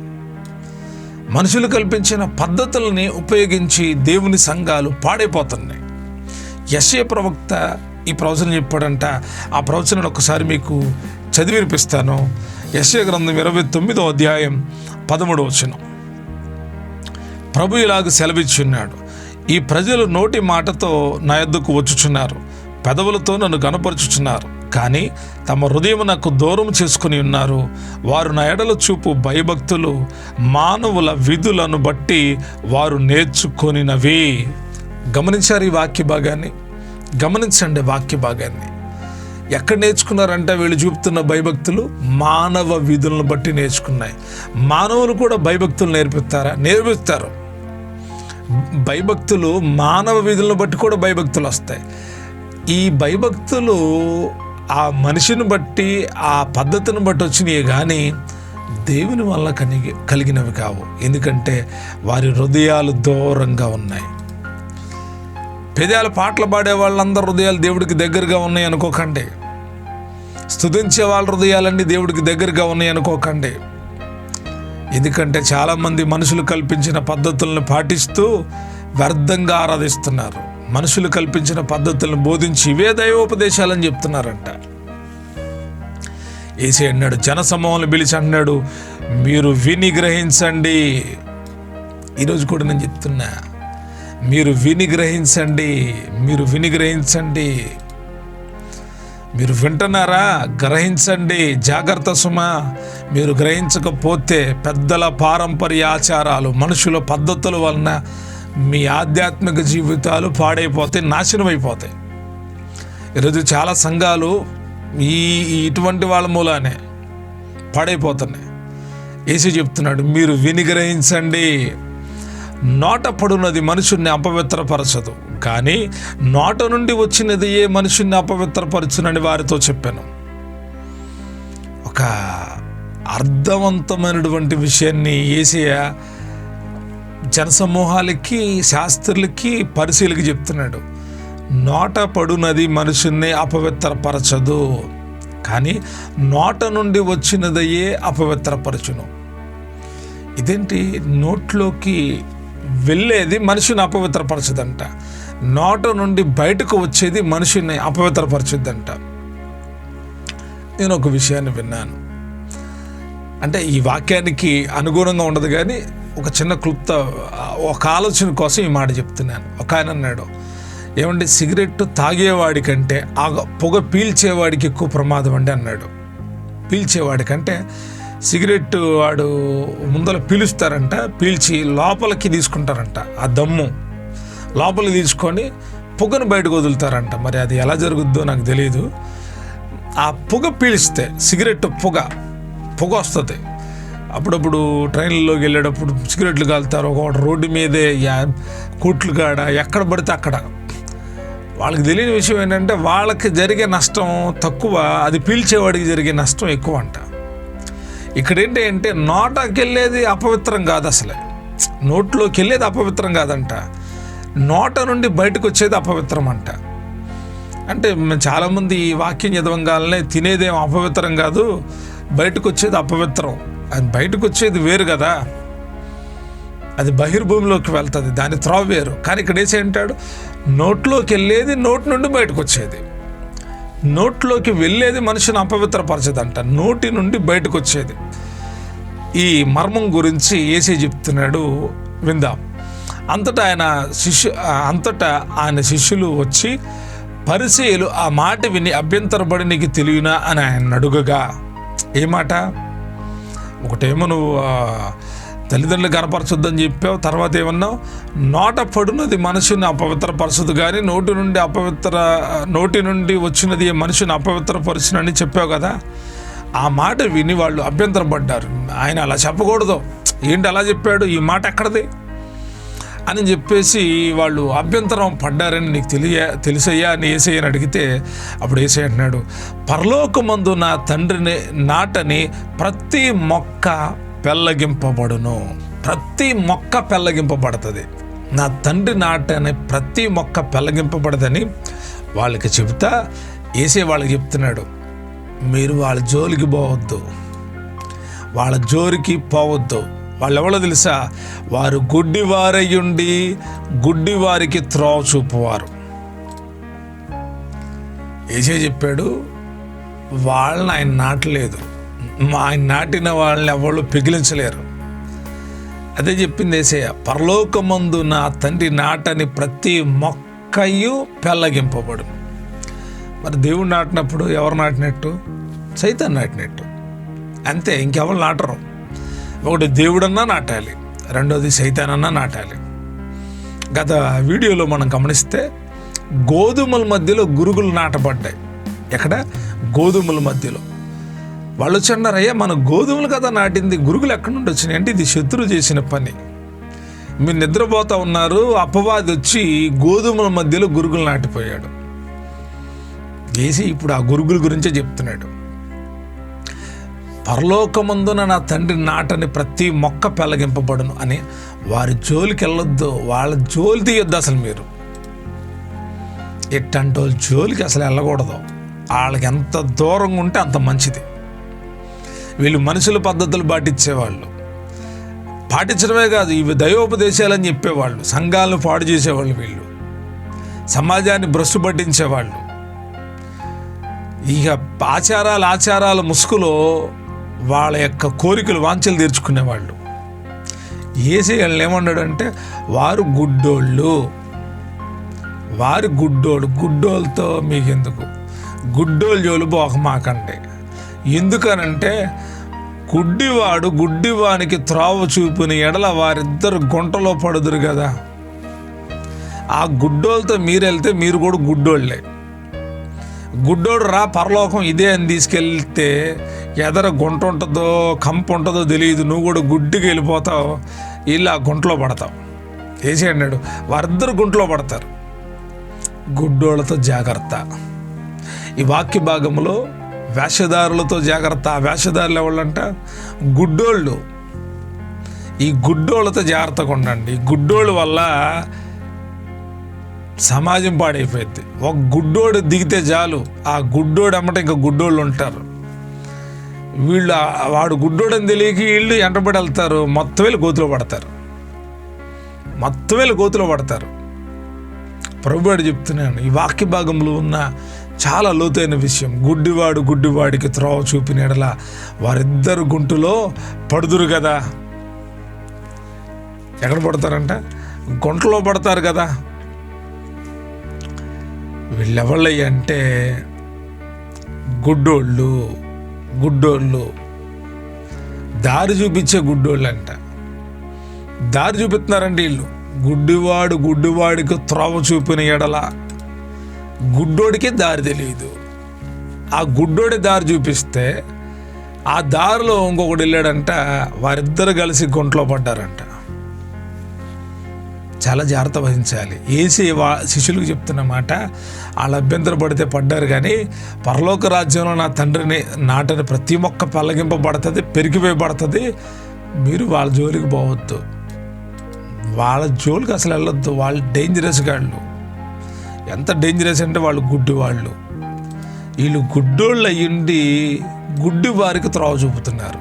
మనుషులు కల్పించిన పద్ధతులని ఉపయోగించి దేవుని సంఘాలు పాడైపోతున్నాయి. యెషయా ప్రవక్త ఈ ప్రవచనం చెప్పాడంట. ఆ ప్రవచనాన్ని ఒకసారి మీకు చదివి వినిపిస్తాను. యెషయా గ్రంథం 29వ అధ్యాయం 13వ వచనం. ప్రభు ఇలాగ సెలవిచ్చున్నాడు, ఈ ప్రజలు నోటి మాటతో నా యొద్దకు వచ్చుచున్నారు, పెదవులతో నన్ను గనపరుచుచున్నారు, కానీ తమ హృదయం నాకు దూరం చేసుకుని ఉన్నారు. వారు నా ఎడల చూపు భయభక్తులు మానవుల విధులను బట్టి వారు నేర్చుకొనినవి. గమనించారు ఈ వాక్య భాగాన్ని? గమనించండి వాక్య భాగాన్ని. ఎక్కడ నేర్చుకున్నారంటే వీళ్ళు చూపుతున్న భయభక్తులు మానవ విధులను బట్టి నేర్చుకున్నాయి. మానవులు కూడా భయభక్తులు నేర్పిస్తారు. భయభక్తులు మానవ విధులను బట్టి కూడా భయభక్తులు వస్తాయి. ఈ భయభక్తులు ఆ మనిషిని బట్టి ఆ పద్ధతిని బట్టి వచ్చినాయి, కానీ దేవుని వల్ల కలిగినవి కావు. ఎందుకంటే వారి హృదయాలు దూరంగా ఉన్నాయి. పెదాల పాటలు పాడే వాళ్ళందరూ హృదయాలు దేవుడికి దగ్గరగా ఉన్నాయి అనుకోకండి. స్తుతించే వాళ్ళ హృదయాలన్నీ దేవుడికి దగ్గరగా ఉన్నాయి అనుకోకండి. ఎందుకంటే చాలామంది మనుషులు కల్పించిన పద్ధతులను పాటిస్తూ వ్యర్థంగా ఆరాధిస్తున్నారు. మనుషులు కల్పించిన పద్ధతులను బోధించి ఇవే దైవోపదేశాలని చెప్తున్నారంట. యేసయ్య అన్నాడు, జనసమూహాలను పిలిచి అన్నాడు, మీరు విని గ్రహించండి. ఈరోజు కూడా నేను చెప్తున్నా, మీరు విని గ్రహించండి. మీరు వింటున్నారా? గ్రహించండి. జాగ్రత్త సుమా. మీరు గ్రహించకపోతే పెద్దల పారంపర్య ఆచారాలు, మనుషుల పద్ధతుల వలన మీ ఆధ్యాత్మిక జీవితాలు పాడైపోతాయి, నాశనం అయిపోతాయి. ఈరోజు చాలా సంఘాలు ఇటువంటి వాళ్ళ మూలానే పాడైపోతున్నాయి. యేసు చెప్తున్నాడు, మీరు విని గ్రహించండి. నోట పడున్నది మనుషుణ్ణి అపవిత్రపరచదు, కానీ నోట నుండి వచ్చినది ఏ మనుషుణ్ణి అపవిత్రపరచునని వారితో చెప్పాను. ఒక అర్థవంతమైనటువంటి విషయాన్ని యేసయ్య జనసమూహాలకి, శాస్త్రులకి, పరిశీలకి చెప్తున్నాడు. నోట పడునది మనుషుల్ని అపవిత్రపరచదు, కానీ నోట నుండి వచ్చినదయే అపవిత్రపరచును. ఇదేంటి? నోట్లోకి వెళ్ళేది మనిషిని అపవిత్రపరచదంట, నోట నుండి బయటకు వచ్చేది మనిషిని అపవిత్రపరచుద్దంట. నేను ఒక విషయాన్ని విన్నాను, అంటే ఈ వాక్యానికి అనుగుణంగా ఉండదు, కానీ ఒక చిన్న క్లుప్త ఒక ఆలోచన కోసం ఈ మాట చెప్తున్నాను. ఒక ఆయన అన్నాడు, ఏమంటే సిగరెట్ తాగేవాడి కంటే ఆ పొగ పీల్చేవాడికి ఎక్కువ ప్రమాదం అండి అన్నాడు. పీల్చేవాడికంటే సిగరెట్ వాడు ముందర పీలుస్తారంట, పీల్చి లోపలికి తీసుకుంటారంట, ఆ దమ్ము లోపలికి తీసుకొని పొగను బయటకు వదులుతారంట. మరి అది ఎలా జరుగుద్దో నాకు తెలియదు. ఆ పొగ పీలిస్తే సిగరెట్ పొగ వస్తుంది. అప్పుడప్పుడు ట్రైన్లోకి వెళ్ళేటప్పుడు సిగరెట్లు కాలుతారు, ఒక రోడ్డు మీదే కూట్లు కాడ ఎక్కడ పడితే అక్కడ. వాళ్ళకి తెలియని విషయం ఏంటంటే వాళ్ళకి జరిగే నష్టం తక్కువ, అది పీల్చేవాడికి జరిగే నష్టం ఎక్కువ అంట. ఇక్కడ ఏంటి అంటే నోటకి వెళ్ళేది అపవిత్రం కాదు, అసలే నోట్లోకి వెళ్ళేది అపవిత్రం కాదంట, నోట నుండి బయటకు వచ్చేది అపవిత్రం అంట. అంటే చాలామంది ఈ వాక్యం చదవంగానే తినేదేం అపవిత్రం కాదు, బయటకు వచ్చేది అపవిత్రం. అది బయటకు వచ్చేది వేరు కదా, అది బహిర్భూమిలోకి వెళ్తుంది, దాని త్రోవ వేరు. కానీ ఇక్కడ వేసే అంటాడు, నోట్లోకి వెళ్ళేది నోటి నుండి బయటకు వచ్చేది. నోట్లోకి వెళ్ళేది మనిషిని అపవిత్రపరచదంట, నోటి నుండి బయటకు వచ్చేది. ఈ మర్మం గురించి యేసయ్య చెప్తున్నాడు, విందాం. అంతటా ఆయన శిష్యులు వచ్చి, పరిసయ్యులు ఆ మాట విని అభ్యంతరపడి నీకు తెలియనా అని ఆయన అడుగగా, ఏ మాట? ఒకటేమో నువ్వు తల్లిదండ్రులు కనపరచొద్దని చెప్పావు, తర్వాత ఏమన్నావు? నోట పడున్నది మనిషిని అపవిత్రపరచదు, కానీ నోటి నుండి వచ్చినది మనిషిని అపవిత్రపరచునని చెప్పావు కదా. ఆ మాట విని వాళ్ళు అభ్యంతరపడ్డారు. ఆయన అలా చెప్పకూడదు, ఏంటి అలా చెప్పాడు, ఈ మాట ఎక్కడది అని చెప్పేసి వాళ్ళు అభ్యంతరం పడ్డారని నీకు తెలుసయ్యా అని యేసయ్యని అడిగితే, అప్పుడు యేసయ్య అంటున్నాడు, పరలోకమందు నా తండ్రిని నాటని ప్రతి మొక్క పెళ్ళగింపబడును. ప్రతి మొక్క పెళ్ళగింపబడుతుంది. నా తండ్రి నాటని ప్రతి మొక్క పెళ్ళగింపబడదని వాళ్ళకి చెబుతా యేసయ్య వాళ్ళకి చెప్తున్నాడు, మీరు వాళ్ళ జోలికి పోవద్దు, వాళ్ళ జోలికి పోవద్దు. వాళ్ళు ఎవరో తెలుసా? వారు గుడ్డివారయ్యుండి గుడ్డివారికి త్రోవ చూపువారు. యేసయ్య చెప్పాడు, వాళ్ళని ఆయన నాటలేదు, ఆయన నాటిన వాళ్ళని ఎవరు పిగిలించలేరు. అదే చెప్పింది యేసయ్య, పరలోకమందు నా తండ్రి నాటని ప్రతి మొక్కయు పెళ్ళగింపబడు. మరి దేవుడు నాటినప్పుడు ఎవరు నాటినట్టు? సైతాన్ నాటినట్టు అంతే, ఇంకెవరు నాటరు. ఒకటి దేవుడన్నా నాటాలి, రెండోది సైతానన్నా నాటాలి. గత వీడియోలో మనం గమనిస్తే గోధుమల మధ్యలో గురుగులు నాటబడ్డాయి. ఎక్కడ? గోధుమల మధ్యలో. వాళ్ళు వచ్చన్నారు, అయ్యా మన గోధుమలు కదా నాటింది, గురుగులు ఎక్కడి నుండి వచ్చినాయి అంటే ఇది శత్రువు చేసిన పని. మీరు నిద్రపోతూ ఉన్నారు, అపవాది వచ్చి గోధుమల మధ్యలో గురుగులు నాటిపోయాడు. వేసి ఇప్పుడు ఆ గురుగుల గురించే చెప్తున్నాడు. పరలోకమందున నా తండ్రి నాటని ప్రతి మొక్క పెళ్ళగింపబడును అని. వారి జోలికి వెళ్ళొద్దు, వాళ్ళ జోలి తీయొద్దు. అసలు మీరు ఎట్టంటే వాళ్ళ జోలికి అసలు వెళ్ళకూడదు. వాళ్ళకి ఎంత దూరంగా ఉంటే అంత మంచిది. వీళ్ళు మనుషుల పద్ధతులు పాటించేవాళ్ళు, పాటించడమే కాదు ఇవి దైవోపదేశాలని చెప్పేవాళ్ళు, సంఘాలను పాడు చేసేవాళ్ళు, వీళ్ళు సమాజాన్ని భ్రష్టు పట్టించేవాళ్ళు. ఇక ఆచారాల ముసుగులో వాళ్ళ యొక్క కోరికలు వాంఛలు తీర్చుకునేవాళ్ళు. యేసయ్య వాళ్ళని ఏమన్నాడంటే, వారు గుడ్డోళ్ళు, గుడ్డోళ్ళతో మీకెందుకు, గుడ్డోళ్ళు జోలు పోకమాకండి. ఎందుకనంటే గుడ్డివాడు గుడ్డివానికి త్రోవ చూపుని ఎడల వారిద్దరు గుంటలో పడుదురు కదా. ఆ గుడ్డోళ్ళతో మీరు వెళ్తే మీరు కూడా గుడ్డోళ్ళే. గుడ్డోడు రా పరలోకం ఇదే అని తీసుకెళ్తే ఎదర గుంట ఉంటుందో కంప ఉంటుందో తెలియదు, నువ్వు కూడా గుడ్డికి వెళ్ళిపోతావు, ఇలా గుంటలో పడతావు. యేసయ్య అన్నాడు, వారిద్దరు గుంటలో పడతారు. గుడ్డోళ్ళతో జాగ్రత్త. ఈ వాక్య భాగంలో వేషధారులతో జాగ్రత్త. ఆ వేషధారులు ఎవళ్ళంట? గుడ్డోళ్ళు. ఈ గుడ్డోళ్ళతో జాగ్రత్తగా ఉండండి. ఈ గుడ్డోళ్ళ వల్ల సమాజం పాడైపోయింది. ఒక గుడ్డోడు దిగితే చాలు, ఆ గుడ్డోడు అమ్మట ఇంకా గుడ్డోళ్ళు ఉంటారు. వాడు గుడ్డోడని తెలియక వీళ్ళు ఎంటబడి వెళ్తారు, మొత్తం వెళ్ళి గోతులో పడతారు. ప్రభువాడు చెప్తున్నాను, ఈ వాక్య భాగంలో ఉన్న చాలా లోతైన విషయం. గుడ్డివాడికి త్రోవ చూపిన ఎడల వారిద్దరు గుంటులో పడుదురు కదా. ఎక్కడ పడతారంట? గుంటలో పడతారు కదా. వీళ్ళెవళ్ళయ్య అంటే గుడ్డోళ్ళు, దారి చూపించే గుడ్డోళ్ళు అంట. దారి చూపిస్తున్నారండి వీళ్ళు. గుడ్డివాడికి త్రోవ చూపిన ఎడల, గుడ్డోడికి దారి తెలియదు. ఆ గుడ్డోడి దారి చూపిస్తే ఆ దారిలో ఇంకొకటి వెళ్ళాడంట, వారిద్దరు కలిసి గుంటలో పడ్డారంట. చాలా జాగ్రత్త వహించాలి. యేసయ్య శిష్యులకు చెప్తున్న మాట, వాళ్ళు అభ్యంతర పడితే పడ్డారు, కానీ పరలోక రాజ్యంలో నా తండ్రిని నాటని ప్రతి మొక్క పల్లగింపబడుతుంది, పెరిగిపోయబడుతుంది. మీరు వాళ్ళ జోలికి పోవద్దు, వాళ్ళ జోలికి అసలు వెళ్ళొద్దు. వాళ్ళు డేంజరస్ గాళ్ళు. ఎంత డేంజరస్ అంటే వాళ్ళు గుడ్డివాళ్ళు. వీళ్ళు గుడ్డోళ్ళు అయ్యుండి గుడ్డి వారికి త్రోవ చూపుతున్నారు.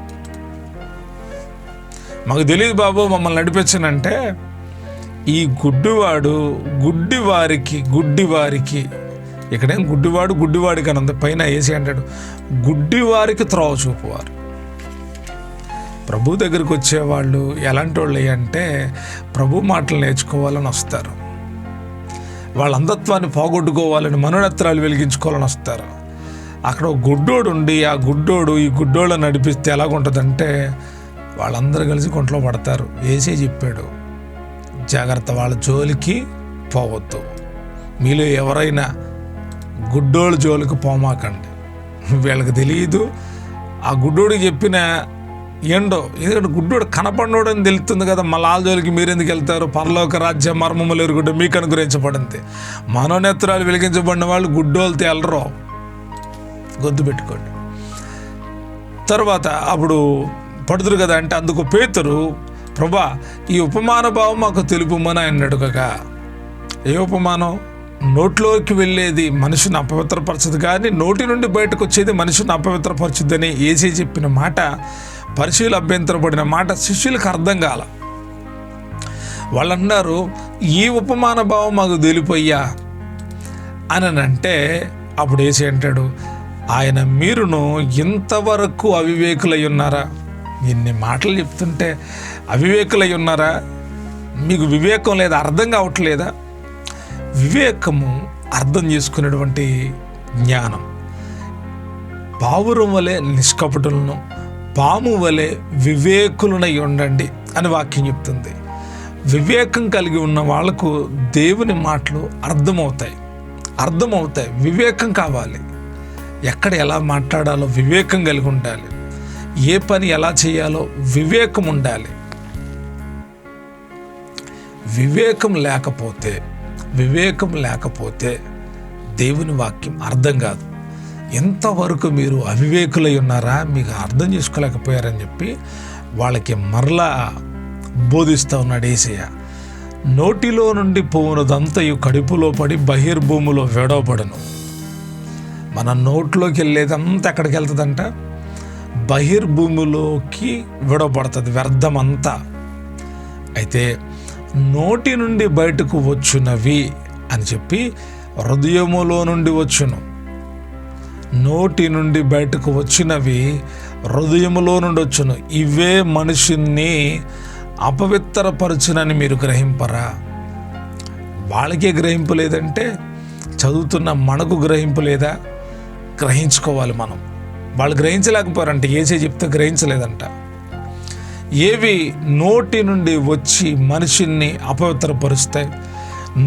మాకు తెలియదు బాబు, మమ్మల్ని నడిపించనంటే ఈ గుడ్డివారికి ఇక్కడేం గుడ్డివాడికి అని ఉంది, పైన యేసయ్య అంటాడు గుడ్డివారికి త్రోవ చూపువారు. ప్రభు దగ్గరికి వచ్చేవాళ్ళు ఎలాంటి వాళ్ళు అంటే ప్రభు మాటలు నేర్చుకోవాలని వస్తారు, వాళ్ళ అంధత్వాన్ని పోగొట్టుకోవాలని, మనోనేత్రాలు వెలిగించుకోవాలని వస్తారు. అక్కడ ఒక గుడ్డోడు ఉండి ఆ గుడ్డోడు ఈ గుడ్డోళ్ళని నడిపిస్తే ఎలాగుంటుందంటే వాళ్ళందరూ కలిసి గుంటలో పడతారు. యేసయ్య చెప్పాడు, జాగ్రత్త, వాళ్ళ జోలికి పోవద్దు. మీలో ఎవరైనా గుడ్డోళ్ళ జోలికి పోమాకండి. వీళ్ళకి తెలియదు, ఆ గుడ్డోడికి చెప్పిన ఏండో, ఎందుకంటే గుడ్డోడు కనపడినోడు అని తెలుస్తుంది కదా. మళ్ళా జోలికి మీరెందుకు వెళ్తారు? పరలోక రాజ్య మర్మములు ఎరుగుంటే మీకు అనుగ్రహించబడింది. మనోనేత్రాలు వెలిగించబడిన వాళ్ళు గుడ్డోళ్ళతో వెళ్ళరు, గొంతు పెట్టుకోండి. తర్వాత అప్పుడు పడుతురు కదా అంటే అందుకు పేతురు, ప్రభా ఈ ఉపమాన భావం మాకు తెలుపుమని ఆయన అడుగగా, ఏ ఉపమానం? నోట్లోకి వెళ్ళేది మనిషిని అపవిత్రపరచదు, కానీ నోటి నుండి బయటకు వచ్చేది మనిషిని అపవిత్రపరచుద్దని యేసే చెప్పిన మాట, పరిశీలు అభ్యంతరపడిన మాట శిష్యులకు అర్థం కాల. వాళ్ళు అన్నారు, ఈ ఉపమాన భావం మాకు తెలిపోయ్యా అని అంటే, అప్పుడు యేసే అంటాడు, ఆయన మీరును ఇంతవరకు అవివేకులై ఉన్నారా? ఇన్ని మాటలు చెప్తుంటే అవివేకులై ఉన్నారా? మీకు వివేకం లేదా? అర్థం కావట్లేదా? వివేకము అర్థం చేసుకునేటువంటి జ్ఞానం. పావురం వలె నిష్కపటులను, పాము వలె వివేకులనై ఉండండి అని వాక్యం చెప్తుంది. వివేకం కలిగి ఉన్న వాళ్లకు దేవుని మాటలు అర్థమవుతాయి. వివేకం కావాలి. ఎక్కడ ఎలా మాట్లాడాలో వివేకం కలిగి ఉండాలి. ఏ పని ఎలా చేయాలో వివేకం ఉండాలి. వివేకం లేకపోతే దేవుని వాక్యం అర్థం కాదు. ఎంతవరకు మీరు అవివేకులై ఉన్నారా, మీకు అర్థం చేసుకోలేకపోయారని చెప్పి వాళ్ళకి మరలా బోధిస్తూ ఉన్నాడు యేసయ్య. నోటిలో నుండి పోవునదంతయు కడుపులో పడి బహిర్భూమిలో విడవబడును. మన నోట్లోకి వెళ్ళేదంతా ఎక్కడికి వెళ్తుందంట? బహిర్భూమిలోకి విడవబడుతుంది వ్యర్థమంతా. అయితే నోటి నుండి బయటకు వచ్చునవి అని చెప్పి హృదయములో నుండి వచ్చును. నోటి నుండి బయటకు వచ్చినవి హృదయములో నుండి వచ్చును. ఇవే మనుషుల్ని అపవిత్రపరచునని మీరు గ్రహింపరా? వాళ్ళకే గ్రహింపు లేదంటే చదువుతున్న మనకు గ్రహింపు లేదా? గ్రహించుకోవాలి మనం. వాళ్ళు గ్రహించలేకపోయారంట, యేసే చెప్తే గ్రహించలేదంట. ఏవి నోటి నుండి వచ్చి మనిషిని అపవిత్రపరుస్తాయి?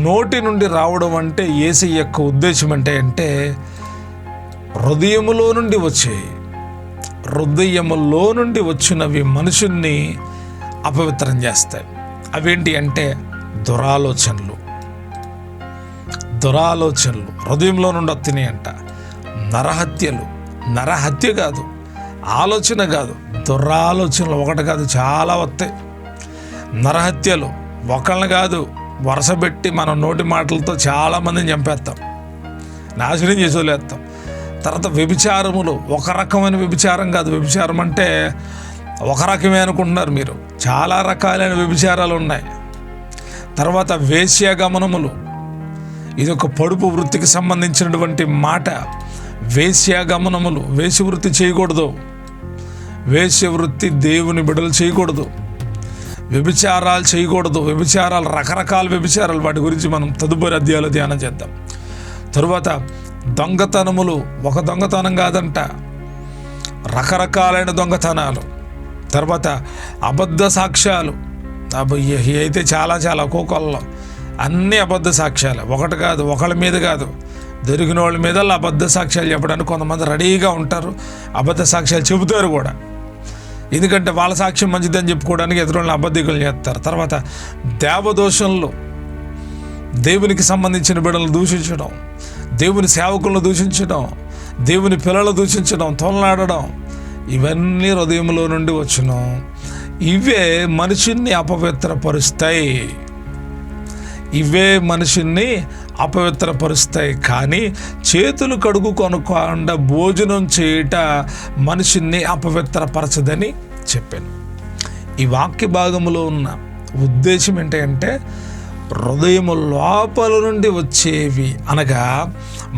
నోటి నుండి రావడం అంటే యేసే యొక్క ఉద్దేశం అంటే హృదయములో నుండి వచ్చాయి. హృదయములో నుండి వచ్చినవి మనుషుల్ని అపవిత్రం చేస్తాయి. అవేంటి అంటే దురాలోచనలు హృదయంలో నుండి వస్తున్నాయి అంట. నరహత్య కాదు, ఆలోచన కాదు, దురాలోచనలు ఒకటి కాదు, చాలా వస్తాయి. నరహత్యలు ఒకళ్ళని కాదు, వరుసపెట్టి మనం నోటి మాటలతో చాలామందిని చంపేస్తాం, నాశనం చేసి వదిలేస్తాం. తర్వాత వ్యభిచారములు, ఒక రకమైన వ్యభిచారం కాదు. వ్యభిచారం అంటే ఒక రకమే అనుకుంటున్నారు మీరు, చాలా రకాలైన వ్యభిచారాలు ఉన్నాయి. తర్వాత వేశ్యాగమనములు, ఇది ఒక పొడుపు వృత్తికి సంబంధించినటువంటి మాట. వేశ్యాగమనములు, వేశ్యవృత్తి చేయకూడదు. వేశ్యవృత్తి దేవుని బిడ్డలు చేయకూడదు. వ్యభిచారాలు చేయకూడదు. వ్యభిచారాలు, రకరకాల వ్యభిచారాలు, వాటి గురించి మనం తదుపరి అధ్యాయాలు ధ్యానం చేద్దాం. తరువాత దొంగతనములు, ఒక దొంగతనం కాదంట, రకరకాలైన దొంగతనాలు. తర్వాత అబద్ధ సాక్ష్యాలు, అయితే చాలా ఒక్కొక్కళ్ళలో అన్నీ అబద్ధ సాక్ష్యాలు, ఒకటి కాదు, ఒకళ్ళ మీద కాదు, దొరికిన వాళ్ళ మీద అబద్ధ సాక్ష్యాలు చెప్పడానికి కొంతమంది రెడీగా ఉంటారు. అబద్ధ సాక్ష్యాలు చెబుతారు కూడా, ఎందుకంటే వాళ్ళ సాక్ష్యం మంచిదని చెప్పుకోవడానికి ఎదురులను అబద్ధికులు చేస్తారు. తర్వాత దేవదోషంలో, దేవునికి సంబంధించిన బిడ్డలను దూషించడం, దేవుని సేవకులను దూషించడం, దేవుని పిల్లలు దూషించడం, తొలనాడడం, ఇవన్నీ హృదయంలో నుండి వచ్చును. ఇవే మనిషిని అపవిత్రపరుస్తాయి. కానీ చేతులు కడుగు కొనకుండా భోజనం చేయట మనిషిని అపవిత్రపరచదని చెప్పాను. ఈ వాక్య భాగంలో ఉన్న ఉద్దేశం ఏంటంటే హృదయము లోపల నుండి వచ్చేవి, అనగా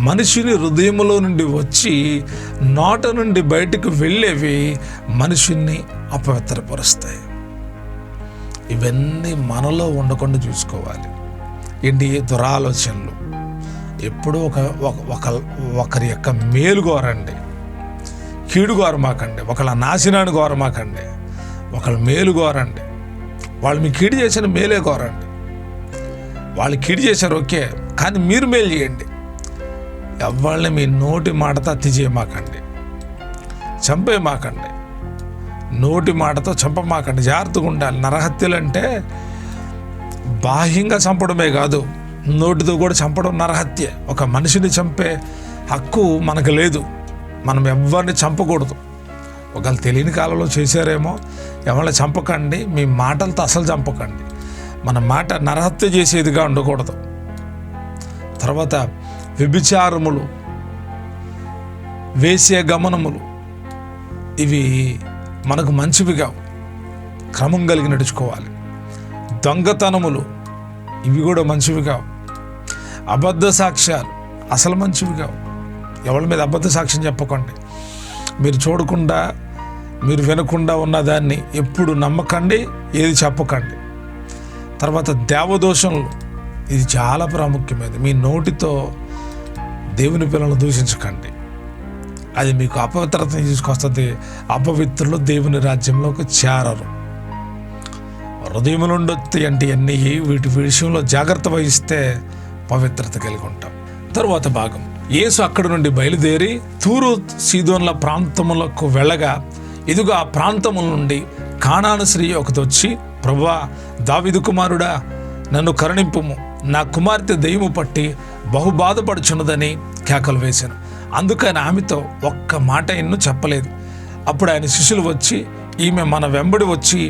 మనిషిని హృదయములో నుండి వచ్చి నోట నుండి బయటకు వెళ్ళేవి మనిషిని అపవిత్రపరుస్తాయి. ఇవన్నీ మనలో ఉండకుండా చూసుకోవాలి. ఏంటి? దురాలోచనలు. ఎప్పుడూ ఒకరి యొక్క మేలు కోరండి, కీడు కోరమాకండి. ఒకళ్ళ నాశనాన్ని కోరమాకండి, ఒకళ్ళ మేలు కోరండి. వాళ్ళు మీ కీడు చేసిన మేలే కోరండి. వాళ్ళు కీడు చేశారు ఓకే, కానీ మీరు మేలు చేయండి. ఎవరిని మీ నోటి మాటతో హత్య చేయమాకండి, చంపేమాకండి. నోటి మాటతో చంపమాకండి, జాగ్రత్తగా ఉండాలి. నరహత్యలు అంటే బాహ్యంగా చంపడమే కాదు, నోటితో కూడా చంపడం నరహత్య. ఒక మనిషిని చంపే హక్కు మనకు లేదు. మనం ఎవరిని చంపకూడదు. ఒకవేళ తెలియని కాలంలో చేశారేమో, ఎవరిని చంపకండి, మీ మాటలతో అసలు చంపకండి. మన మాట నరహత్య చేసేదిగా ఉండకూడదు. తర్వాత వ్యభిచారములు, వేశ్య గమనములు, ఇవి మనకు మంచివిగా క్రమం కలిగి నడుచుకోవాలి. దొంగతనములు, ఇవి కూడా మంచివిగా. అబద్ధ సాక్ష్యాలు అసలు మంచివిగా. ఎవరి మీద అబద్ధ సాక్ష్యం చెప్పకండి. మీరు చూడకుండా, మీరు వినకుండా ఉన్నదాన్ని ఎప్పుడు నమ్మకండి, ఏది చెప్పకండి. తర్వాత దేవదోషములు, ఇది చాలా ప్రాముఖ్యమైనది. మీ నోటితో దేవుని పిల్లలను దూషించకండి. అది మీకు అపవిత్రతని తీసుకొస్తుంది. అపవిత్రులు దేవుని రాజ్యంలోకి చేరరు. హృదయం నుండి వస్తాయి అంటే అన్నీ, వీటి విషయంలో జాగ్రత్త వహిస్తే పవిత్రత కలిగి ఉంటాం. తరువాత భాగం, యేసు అక్కడి నుండి బయలుదేరి తూరు సీదోన్ల ప్రాంతములకు వెళ్ళగా, ఇదిగో ఆ ప్రాంతముల నుండి కానాను స్త్రీ ఒకటి వచ్చి, ప్రభువా, దావీదు కుమారుడా, నన్ను కరుణింపుము, నా కుమార్తె దెయ్యము పట్టి బహు బాధపడుచున్నదని కేకలు వేశాను. అందుకని ఆమెతో ఒక్క మాట ఎన్నో చెప్పలేదు. అప్పుడు ఆయన శిష్యులు వచ్చి, ఈమె మన వెంబడి వచ్చి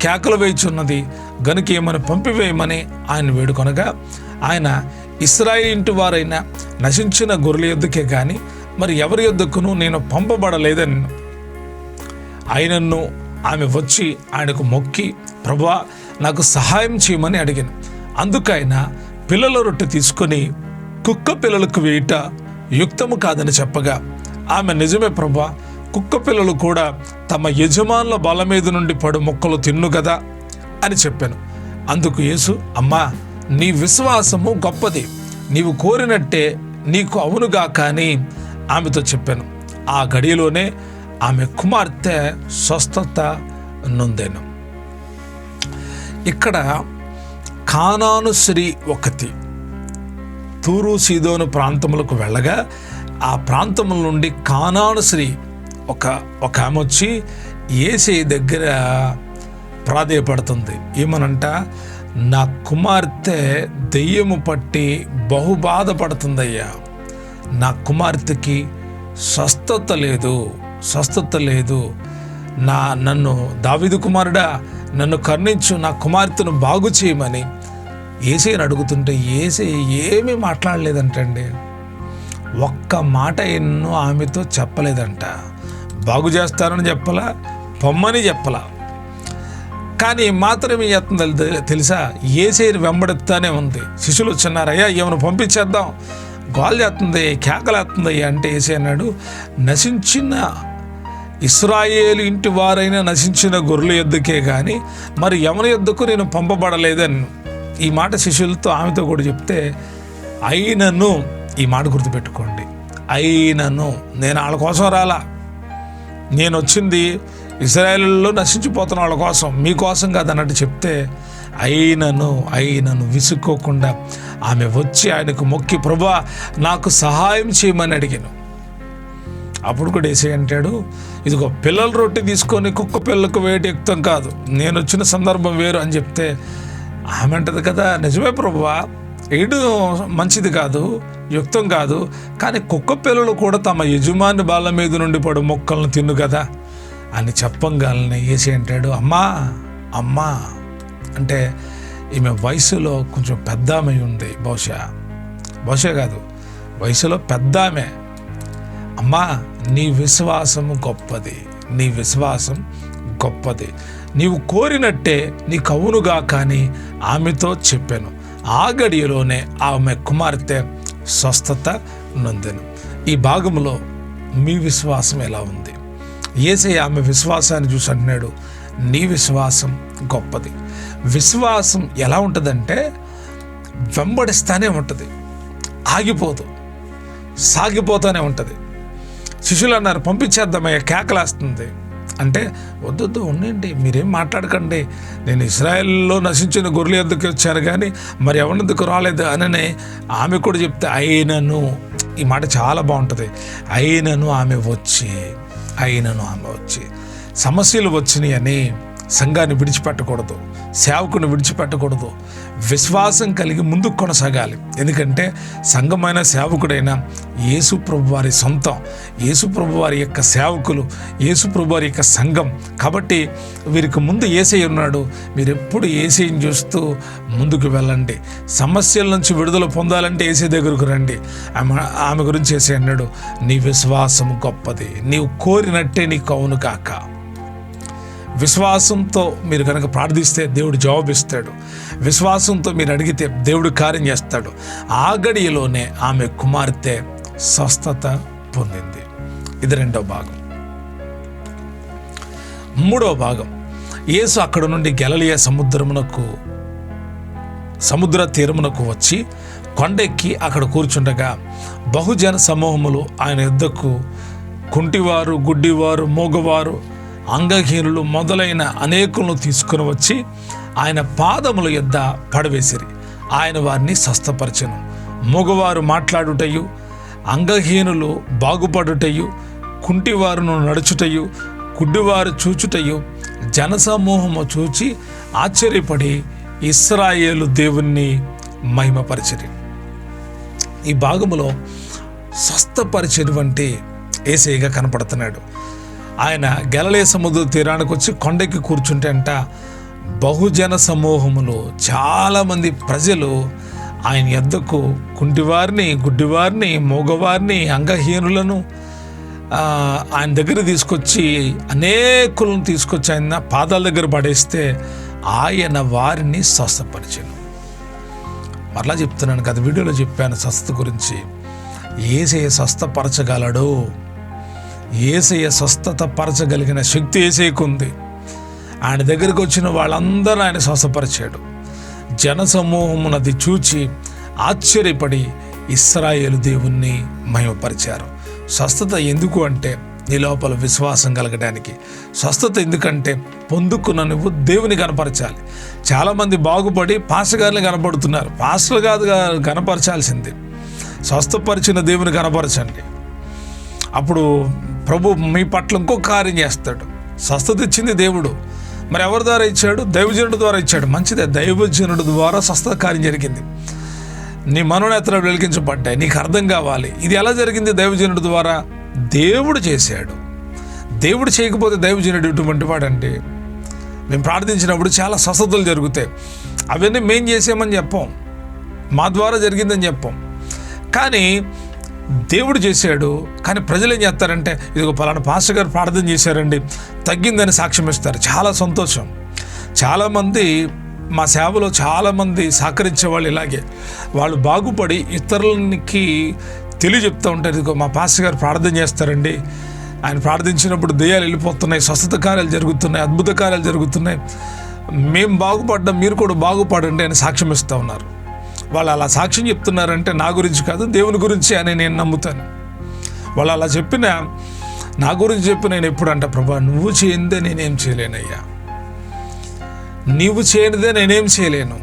కేకలు వేయుచున్నది గనుక ఏమని పంపివేయమని ఆయన వేడుకొనగా, ఆయన ఇశ్రాయేలు ఇంటి వారైన నశించిన గొర్రెల యొద్దకే కానీ మరి ఎవరి యొద్దకును నేను పంపబడలేదని. ఆయనను ఆమె వచ్చి ఆయనకు మొక్కి, ప్రభువా, నాకు సహాయం చేయమని అడిగాను. అందుకైన పిల్లల రొట్టె తీసుకొని కుక్క పిల్లలకు వేయుట యుక్తము కాదని చెప్పగా, ఆమె నిజమే ప్రభువా, కుక్క పిల్లలు కూడా తమ యజమానుల బల మీద నుండి పడు మొక్కలు తిన్ను కదా అని చెప్పాను. అందుకు యేసు, అమ్మా, నీ విశ్వాసము గొప్పది, నీవు కోరినట్టే నీకు అవునుగా కానీ ఆమెతో చెప్పాను. ఆ గడియలోనే ఆమె కుమార్తె స్వస్థత నొందెను. ఇక్కడ కానాను స్త్రీ ఒకటి తూరు సీదోను ప్రాంతములకు వెళ్ళగా, ఆ ప్రాంతముల నుండి కానాను స్త్రీ ఒక ఆమె వచ్చి యేసయ్య దగ్గర ప్రాధేయపడుతుంది. ఏమనంట, నా కుమార్తె దెయ్యము పట్టి బహు బాధపడుతుందయ్యా, నా కుమార్తెకి స్వస్థత లేదు. నన్ను దావీదు కుమారుడా, నన్ను కరుణించు, నా కుమార్తెను బాగు చేయమని యేసయ్యను అడుగుతుంటే యేసయ్య ఏమీ మాట్లాడలేదంటండి. ఒక్క మాట ఎన్నో ఆమెతో చెప్పలేదంట. బాగు చేస్తానని చెప్పలా, పొమ్మని చెప్పలా. కానీ మాత్రం ఏం చేస్తుంది తెలుసా, యేసయ్యను వెంబడిస్తానే ఉంది. శిష్యులు వచ్చినారు, అయ్యా ఏమైనా పంపించేద్దాం, గోల్ చేస్తుంది, కేకలేస్తుంది అంటే యేసయ్య అన్నాడు, నశించిన ఇశ్రాయేలు ఇంటి వారైనా నశించిన గొర్రెల యొద్దకే కానీ మరి ఎవరి యొద్దకు నేను పంపబడలేదని. ఈ మాట శిష్యులతో ఆమెతో కూడా చెప్తే, అయినను, ఈ మాట గుర్తుపెట్టుకోండి, అయినను నేను వాళ్ళ కోసం రాలా, నేను వచ్చింది ఇశ్రాయేలులో నశించిపోతున్న వాళ్ళ కోసం, మీకోసం కాదు అన్నట్టు చెప్తే, అయినను విసుక్కోకుండా ఆమె వచ్చి ఆయనకు మొక్కి, ప్రభువా, నాకు సహాయం చేయమని అడిగాను. అప్పుడు కూడా యేసయ్య అంటాడు, ఇదిగో పిల్లల రొట్టె తీసుకొని కుక్క పిల్లలకు వేటి యుక్తం కాదు, నేను వచ్చిన సందర్భం వేరు అని చెప్తే ఆమె అంటది కదా, నిజమే ప్రభువా, ఏడు మంచిది కాదు, యుక్తం కాదు, కానీ కుక్క పిల్లలు కూడా తమ యజమాని బాల మీద నుండి పడు మొక్కలను తిన్ను కదా అని చెప్పంగానే యేసయ్య అంటాడు, అమ్మా అంటే ఈమె వయసులో కొంచెం పెద్ద ఆమె ఉంది, బహుశా కాదు, వయసులో పెద్ద ఆమె. అమ్మా, నీ విశ్వాసం గొప్పది, నీవు కోరినట్టే నీకు అవునుగా కానీ ఆమెతో చెప్పాను. ఆ గడియలోనే ఆమె కుమార్తె స్వస్థత నొందెను. ఈ భాగంలో మీ విశ్వాసం ఎలా ఉంది? యేసయ్య ఆమె విశ్వాసాన్ని చూసి అంటున్నాడు, నీ విశ్వాసం గొప్పది. విశ్వాసం ఎలా ఉంటుందంటే వెంబడిస్తానే ఉంటుంది, ఆగిపోదు, సాగిపోతూనే ఉంటుంది. శిష్యులు అన్నారు, పంపించేద్దామయ్యా, కేకలేస్తుంది అంటే, వద్దు ఉండండి, మీరేం మాట్లాడకండి, నేను ఇశ్రాయేలులో నశించిన గొర్రెల యొద్దకు వచ్చాను కానీ మరి ఎవరిద్దకు రాలేదు అని ఆమె కూడా చెప్తే, అయినను, ఈ మాట చాలా బాగుంటుంది, అయినను ఆమె వచ్చి సమస్యలు వచ్చినాయని సంఘాన్ని విడిచిపెట్టకూడదు, సేవకుని విడిచిపెట్టకూడదు. విశ్వాసం కలిగి ముందుకు కొనసాగాలి. ఎందుకంటే సంఘమైన సేవకుడైన యేసు ప్రభు వారి సొంతం, యేసు ప్రభు వారి యొక్క సేవకులు, యేసు ప్రభు వారి యొక్క సంఘం. కాబట్టి వీరికి ముందు యేసయ్య ఉన్నాడు. మీరు ఎప్పుడు యేసయ్యని చూస్తూ ముందుకు వెళ్ళండి. సమస్యల నుంచి విడుదల పొందాలంటే యేసయ్య దగ్గరకు రండి. ఆమె గురించి యేసయ్య అన్నాడు, నీ విశ్వాసం గొప్పది, నీవు కోరినట్టే నీకు అవును కాక. విశ్వాసంతో మీరు కనుక ప్రార్థిస్తే దేవుడు జవాబిస్తాడు. విశ్వాసంతో మీరు అడిగితే దేవుడు కార్యం చేస్తాడు. ఆ గడియలోనే ఆమె కుమార్తె స్వస్థత పొందింది. ఇది 2వ భాగం. 3వ భాగం, యేసు అక్కడ నుండి గలిలయ సముద్ర తీరమునకు వచ్చి కొండెక్కి అక్కడ కూర్చుండగా బహుజన సమూహములు ఆయన యొద్దకు కుంటివారు, గుడ్డివారు, మూగవారు, అంగహీనులు మొదలైన అనేకులను తీసుకుని వచ్చి ఆయన పాదముల యొద్ద పడవేసిరి. ఆయన వారిని స్వస్థపరచెను. మూగవారు మాట్లాడుటయు, అంగహీనులు బాగుపడుటయు, కుంటివారును నడుచుటయు, గుడ్డివారు చూచుటయు జనసమూహము చూచి ఆశ్చర్యపడి ఇశ్రాయేలు దేవుణ్ణి మహిమపరిచిరి. ఈ భాగములో స్వస్థపరిచేటువంటి యేసయ్యగా కనపడుతున్నాడు. ఆయన గలిలయ సముద్ర తీరానికి వచ్చి కొండకి కూర్చుంటే అంట బహుజన సమూహములు, చాలామంది ప్రజలు ఆయన యొద్దకు కుంటివారిని, గుడ్డివారిని, మూగవారిని, అంగహీనులను ఆయన దగ్గర తీసుకొచ్చి అనేకులను తీసుకొచ్చి ఆయన పాదాల దగ్గర పడేస్తే ఆయన వారిని స్వస్థపరిచాను. మరలా చెప్తున్నాను కదా, వీడియోలో చెప్పాను స్వస్థత గురించి. యేసయ్య స్వస్థపరచగలడు. యేసయ్య స్వస్థత పరచగలిగిన శక్తి యేసయ్యకు ఉంది. ఆయన దగ్గరికి వచ్చిన వాళ్ళందరూ ఆయన స్వస్థపరిచాడు. జనసమూహమునది చూచి ఆశ్చర్యపడి ఇశ్రాయేలు దేవుణ్ణి మహిమపరిచారు. స్వస్థత ఎందుకు అంటే నీ లోపల విశ్వాసం కలగడానికి. స్వస్థత ఎందుకంటే పొందుకున్న నువ్వు దేవుని కనపరచాలి. చాలామంది బాగుపడి పాస్టర్ గారిని కనపడుతున్నారు. పాస్టర్ కాదు కనపరచాల్సింది, స్వస్థపరిచిన దేవుని కనపరచండి. అప్పుడు ప్రభు మీ పట్ల ఇంకో కార్యం చేస్తాడు. స్వస్థత ఇచ్చింది దేవుడు, మరి ఎవరి ద్వారా ఇచ్చాడు? దైవజనుడి ద్వారా ఇచ్చాడు. మంచిదే, దైవజనుడి ద్వారా స్వస్థత కార్యం జరిగింది. నీ మనోనేత్రాలు వెలిగించబడ్డాయి. నీకు అర్థం కావాలి ఇది ఎలా జరిగింది. దైవజనుడి ద్వారా దేవుడు చేశాడు. దేవుడు చేయకపోతే దైవజనుడు ఇటువంటి వాడండి. మేము ప్రార్థించినప్పుడు చాలా స్వస్థతలు జరుగుతాయి. అవన్నీ మేము చేసామని చెప్పాం, మా ద్వారా జరిగిందని చెప్పాం. కానీ దేవుడు చేశాడు. కానీ ప్రజలు ఏం చేస్తారంటే, ఇదిగో పలానా పాస్టర్ గారు ప్రార్థన చేశారండి, తగ్గిందని సాక్ష్యం ఇస్తారు. చాలా సంతోషం. చాలామంది మా సేవలో చాలామంది సహకరించే వాళ్ళు ఇలాగే, వాళ్ళు బాగుపడి ఇతరులకి తెలియజెప్తూ ఉంటారు. ఇదిగో మా పాస్టర్ గారు ప్రార్థన చేస్తారండి, ఆయన ప్రార్థించినప్పుడు దెయ్యాలు వెళ్ళిపోతున్నాయి, స్వస్థత కార్యాలు జరుగుతున్నాయి, అద్భుత కార్యాలు జరుగుతున్నాయి, మేము బాగుపడ్డాం, మీరు కూడా బాగుపడండి అని సాక్ష్యం ఇస్తూ ఉన్నారు. వాళ్ళు అలా సాక్ష్యం చెప్తున్నారంటే నా గురించి కాదు, దేవుని గురించి అని నేను నమ్ముతాను. వాళ్ళు అలా చెప్పిన నా గురించి చెప్పి నేను ఎప్పుడు అంటే, ప్రభా నువ్వు చేయందే నేనేం చేయలేనయ్యా, నీవు చేయనిదే నేనేం చేయలేను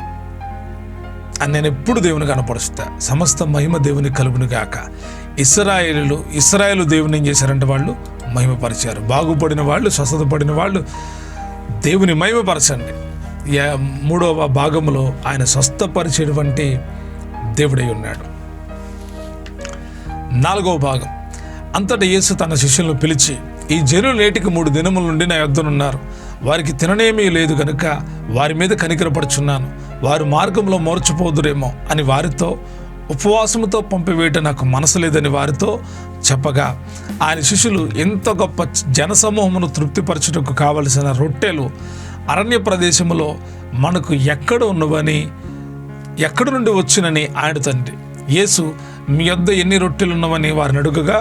అని నేను ఎప్పుడు దేవుని కనపరుస్తా. సమస్త మహిమ దేవుని కలుగును గాక. ఇశ్రాయేలు దేవుని ఏం చేశారంటే వాళ్ళు మహిమపరిచారు. బాగుపడిన వాళ్ళు, స్వస్థత పడిన వాళ్ళు దేవుని మహిమపరచండి. 3వ భాగంలో ఆయన స్వస్థపరిచేటువంటి దేవుడై ఉన్నాడు. 4వ భాగం, అంతటా యేసు తన శిష్యులను పిలిచి, ఈ జనులు నేటికి 3 దినముల నుండి నా యొద్దనున్నారు. వారికి తిననేమీ లేదు కనుక వారి మీద కనికరపడుచున్నాను. వారు మార్గంలో మోర్చిపోదురేమో అని వారితో, ఉపవాసముతో పంపివేయటం నాకు మనసు లేదని వారితో చెప్పగా, ఆయన శిష్యులు ఎంత గొప్ప జనసమూహమును తృప్తిపరచుటకు కావలసిన రొట్టెలు అరణ్య ప్రదేశములో మనకు ఎక్కడ నుండి వచ్చినని ఆయన తండ్రి. యేసు, మీ యొద్ద ఎన్ని రొట్టెలు ఉన్నవని వారిని అడుగగా,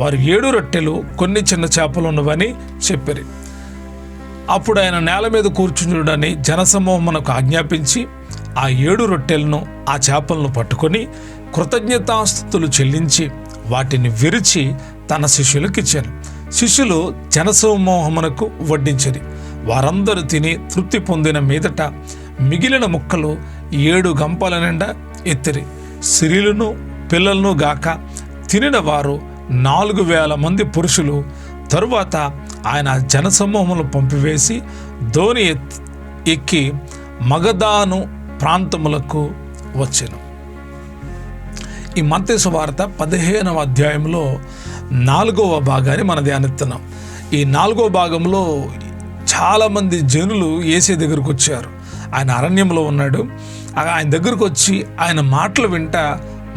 వారు 7 రొట్టెలు కొన్ని చిన్న చేపలు ఉన్నవని చెప్పారు. అప్పుడు ఆయన నేల మీద కూర్చుండని జనసమూహమునకు ఆజ్ఞాపించి ఆ 7 రొట్టెలను ఆ చేపలను పట్టుకొని కృతజ్ఞతాస్తుతులు చెల్లించి వాటిని విరిచి తన శిష్యులకు ఇచ్చాను. శిష్యులు జనసమూహమునకు వడ్డించిరి. వారందరూ తిని తృప్తి పొందిన మీదట మిగిలిన ముక్కలు 7 గంపల నిండా ఎత్తిరి. స్త్రీలను పిల్లలను గాక తినిన వారు 4,000 మంది పురుషులు. తరువాత ఆయన జనసమూహములు పంపివేసి ధోని ఎక్కి మగదాను ప్రాంతములకు వచ్చెను. ఈ మత్తయి సువార్త 15వ అధ్యాయంలో 4వ భాగాన్ని మనం ధ్యానిస్తున్నాం. ఈ 4వ భాగంలో చాలామంది జనులు యేసు దగ్గరకు వచ్చారు. ఆయన అరణ్యంలో ఉన్నాడు. ఆయన దగ్గరకు వచ్చి ఆయన మాటలు వింట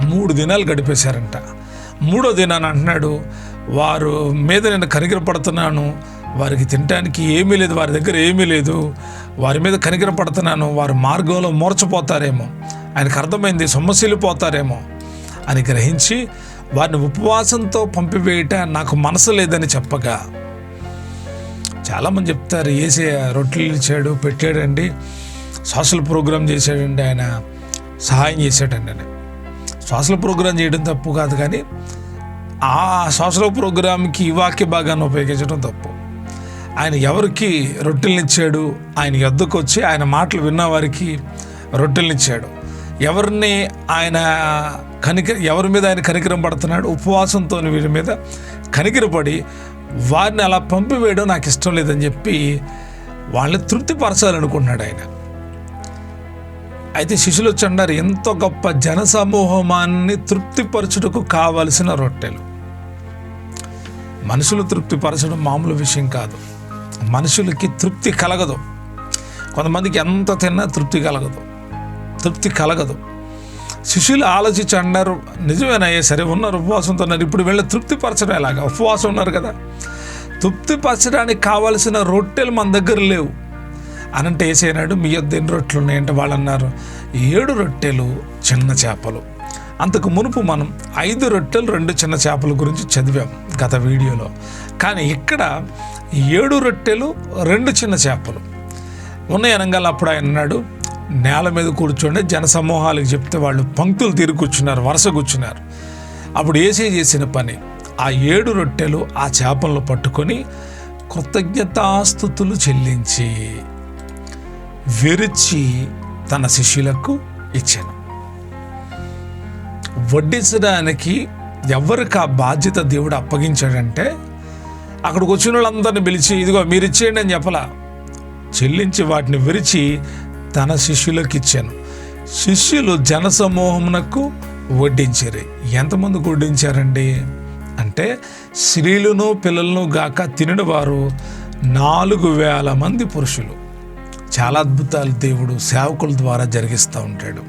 3 దినాలు గడిపేశారంట. 3వ దినాన్ని అంటున్నాడు, వారు మీద నేను కనికరపడుతున్నాను, వారికి తినడానికి ఏమీ లేదు, వారి దగ్గర ఏమీ లేదు, వారి మీద కనికరపడుతున్నాను, వారి మార్గంలో మూర్చపోతారేమో, ఆయనకు అర్థమైంది సొమ్మసిల్లిపోతారేమో అని గ్రహించి వారిని ఉపవాసంతో పంపివేయట నాకు మనసు లేదని చెప్పగా, చాలామంది చెప్తారు యేసే రొట్టెలు ఇచ్చాడు, పెట్టాడండి, సోషల్ ప్రోగ్రాం చేశాడండి, ఆయన సహాయం చేశాడండి అని. సోషల్ ప్రోగ్రాం చేయడం తప్పు కాదు, కానీ ఆ సోషల్ ప్రోగ్రాంకి ఈ వాక్య భాగాన్ని ఉపయోగించడం తప్పు. ఆయన ఎవరికి రొట్టెలనిచ్చాడు? ఆయన యొద్దకు వచ్చి ఆయన మాటలు విన్న వారికి రొట్టెలనిచ్చాడు. ఎవరిని ఆయన ఎవరి మీద ఆయన కనికరం పడుతున్నాడు? ఉపవాసంతో వీరి మీద కనికరపడి వారిని అలా పంపివేయడం నాకు ఇష్టం లేదని చెప్పి వాళ్ళని తృప్తిపరచాలనుకున్నాడు ఆయన. అయితే శిష్యులు వచ్చి అన్నారు, ఎంతో గొప్ప జనసమూహాన్ని తృప్తిపరచుటకు కావలసిన రొట్టెలు. మనుషులు తృప్తిపరచడం మామూలు విషయం కాదు. మనుషులకి తృప్తి కలగదు. కొంతమందికి ఎంత తిన్నా తృప్తి కలగదు. శిష్యులు ఆలోచించి అన్నారు, నిజమేనయ్యే, సరే ఉన్నారు, ఉపవాసంతో ఉన్నారు, ఇప్పుడు వీళ్ళ తృప్తిపరచడం ఎలాగా? ఉపవాసం ఉన్నారు కదా, తృప్తిపరచడానికి కావలసిన రొట్టెలు మన దగ్గర లేవు అనంటే ఏసైనాడు, మీ యొద్ద ఎన్ని రొట్టెలు ఉన్నాయంటే వాళ్ళు అన్నారు 7 రొట్టెలు చిన్న చేపలు. అంతకు మునుపు మనం 5 రొట్టెలు 2 చిన్న చేపల గురించి చదివాం గత వీడియోలో. కానీ ఇక్కడ 7 రొట్టెలు 2 చిన్న చేపలు ఉన్నాయి అనగానే అప్పుడు ఆయన అన్నాడు, నేల మీద కూర్చోండి. జనసమూహాలకు చెప్తే వాళ్ళు పంక్తులు తీరు కూర్చున్నారు, వరుస కూర్చున్నారు. అప్పుడు యేసే చేసిన పని, ఆ 7 రొట్టెలు ఆ చేపలను పట్టుకొని కృతజ్ఞతాస్తుతులు చెల్లించి విరిచి తన శిష్యులకు ఇచ్చాను. వడ్డించడానికి ఎవరికి ఆ బాధ్యత దేవుడు అప్పగించాడంటే, అక్కడికి వచ్చిన వాళ్ళందరినీ పిలిచి ఇదిగో మీరు ఇచ్చేయండి అని చెప్పలా, చెల్లించి వాటిని విరిచి తన శిష్యులకు ఇచ్చాను. శిష్యులు జనసమూహమునకు వడ్డించారు. ఎంతమందికి వడ్డించారండి అంటే, స్త్రీలను పిల్లలను గాక తినిన వారు 4,000 మంది పురుషులు. చాలా అద్భుతాలు దేవుడు సేవకుల ద్వారా జరిగిస్తూ ఉంటాడు.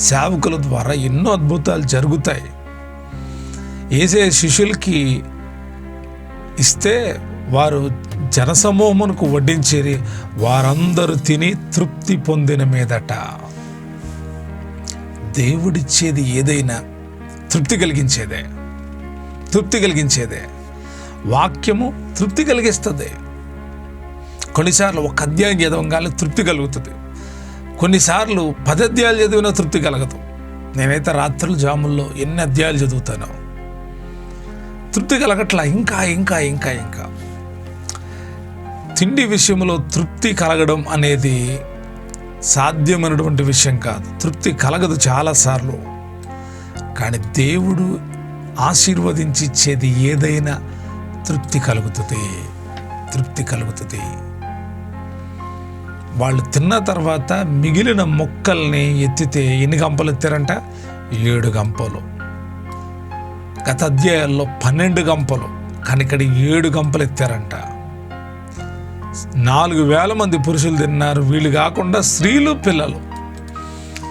సేవకుల ద్వారా ఎన్నో అద్భుతాలు జరుగుతాయి. యేసే శిష్యులకి ఇస్తే వారు జనసమూహమునకు వడ్డించేరి వారందరూ తిని తృప్తి పొందిన మీదట. దేవుడిచ్చేది ఏదైనా తృప్తి కలిగించేదే. వాక్యము తృప్తి కలిగిస్తుంది. కొన్నిసార్లు ఒక అధ్యాయం చదవగానే తృప్తి కలుగుతుంది, కొన్నిసార్లు 10 అధ్యాయాలు చదివినా తృప్తి కలగదు. నేనైతే రాత్రుల జాముల్లో ఎన్ని అధ్యాయాలు చదువుతానో తృప్తి కలగట్లా. ఇంకా తిండి విషయంలో తృప్తి కలగడం అనేది సాధ్యమైనటువంటి విషయం కాదు. తృప్తి కలగదు చాలాసార్లు. కానీ దేవుడు ఆశీర్వదించి ఇచ్చేది ఏదైనా తృప్తి కలుగుతుంది. వాళ్ళు తిన్న తర్వాత మిగిలిన మొక్కల్ని ఎత్తితే ఎన్ని గంపలు ఎత్తారంట? 7 గంపలు. గత అధ్యాయాల్లో 12 గంపలు, కానీ ఇక్కడ 7 గంపలు ఎత్తారంట. 4,000 మంది పురుషులు తిన్నారు, వీళ్ళు కాకుండా స్త్రీలు పిల్లలు.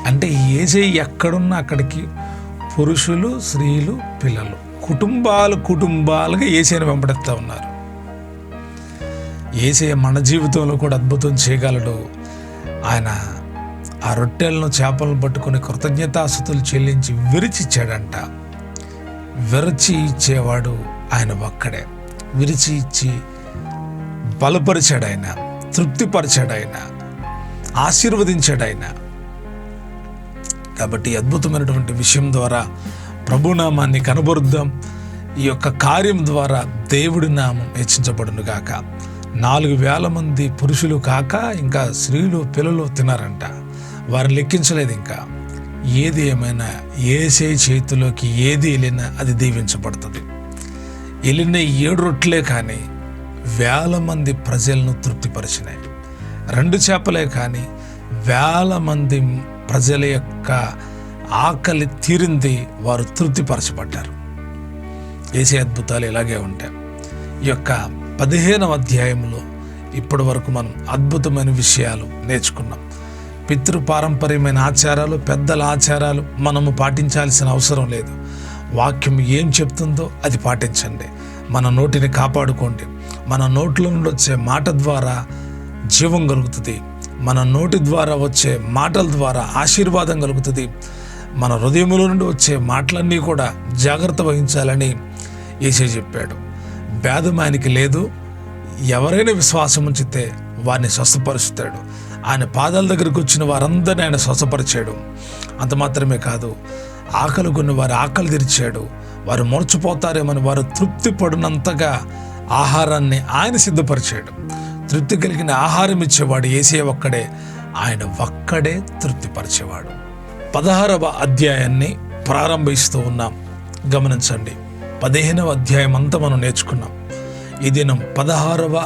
అంటే యేసయ్య ఎక్కడున్నా అక్కడికి పురుషులు స్త్రీలు పిల్లలు కుటుంబాలుగా యేసయ్యను వెంబడిస్తూ ఉన్నారు. యేసయ్య మన జీవితంలో కూడా అద్భుతం చేయగలడు. ఆయన ఆ రొట్టెలను చేపలను పట్టుకుని కృతజ్ఞతాస్తుతులు చెల్లించి విరిచి ఇచ్చాడంట. విరిచి ఇచ్చేవాడు ఆయన ఒక్కడే. విరిచి ఇచ్చి బలపరిచాడు ఆయన, తృప్తిపరిచాడు ఆయన, ఆశీర్వదించాడు ఆయన. కాబట్టి అద్భుతమైనటువంటి విషయం ద్వారా ప్రభునామాన్ని కనబరుద్దాం. ఈ యొక్క కార్యం ద్వారా దేవుడి నామం హెచ్చించబడును గాక. 4,000 మంది పురుషులు కాక ఇంకా స్త్రీలు పిల్లలు తిన్నారంట. వారిని లెక్కించలేదు. ఇంకా ఏది ఏమైనా యేసే చేతిలోకి ఏది వెళ్ళినా అది దీవించబడుతుంది. వెళ్ళిన 7 రొట్టెలే కానీ వేల మంది ప్రజలను తృప్తిపరిచినాయి. 2 చేపలే కానీ వేల మంది ప్రజల యొక్క ఆకలి తీరింది, వారు తృప్తిపరచబడ్డారు. యేసే అద్భుతాలు ఇలాగే ఉంటాయి. ఈ యొక్క 15వ అధ్యాయంలో ఇప్పటి వరకు మనం అద్భుతమైన విషయాలు నేర్చుకున్నాం. పితృపారంపర్యమైన ఆచారాలు, పెద్దల ఆచారాలు మనము పాటించాల్సిన అవసరం లేదు. వాక్యం ఏం చెప్తుందో అది పాటించండి. మన నోటిని కాపాడుకోండి. మన నోట్లో నుండి వచ్చే మాట ద్వారా జీవం కలుగుతుంది. మన నోటి ద్వారా వచ్చే మాటల ద్వారా ఆశీర్వాదం కలుగుతుంది. మన హృదయంలో నుండి వచ్చే మాటలన్నీ కూడా జాగ్రత్త వహించాలని యేసే చెప్పాడు. భేదం ఆయనకి లేదు. ఎవరైనా విశ్వాసం ఉంచితే వారిని స్వస్థపరుస్తాడు. ఆయన పాదాల దగ్గరికి వచ్చిన వారందరినీ ఆయన స్వస్థపరిచాడు. అంత మాత్రమే కాదు, ఆకలి కొన్ని వారి ఆకలి తీర్చాడు. వారు మర్చిపోతారేమని వారు తృప్తి పడినంతగా ఆహారాన్ని ఆయన సిద్ధపరిచాడు. తృప్తి కలిగిన ఆహారం ఇచ్చేవాడు యేసే ఒక్కడే. ఆయన ఒక్కడే తృప్తిపరిచేవాడు. 16వ అధ్యాయాన్ని ప్రారంభిస్తూ ఉన్నాం. గమనించండి, 15వ అధ్యాయం అంతా మనం నేర్చుకున్నాం. ఈ దినం 15,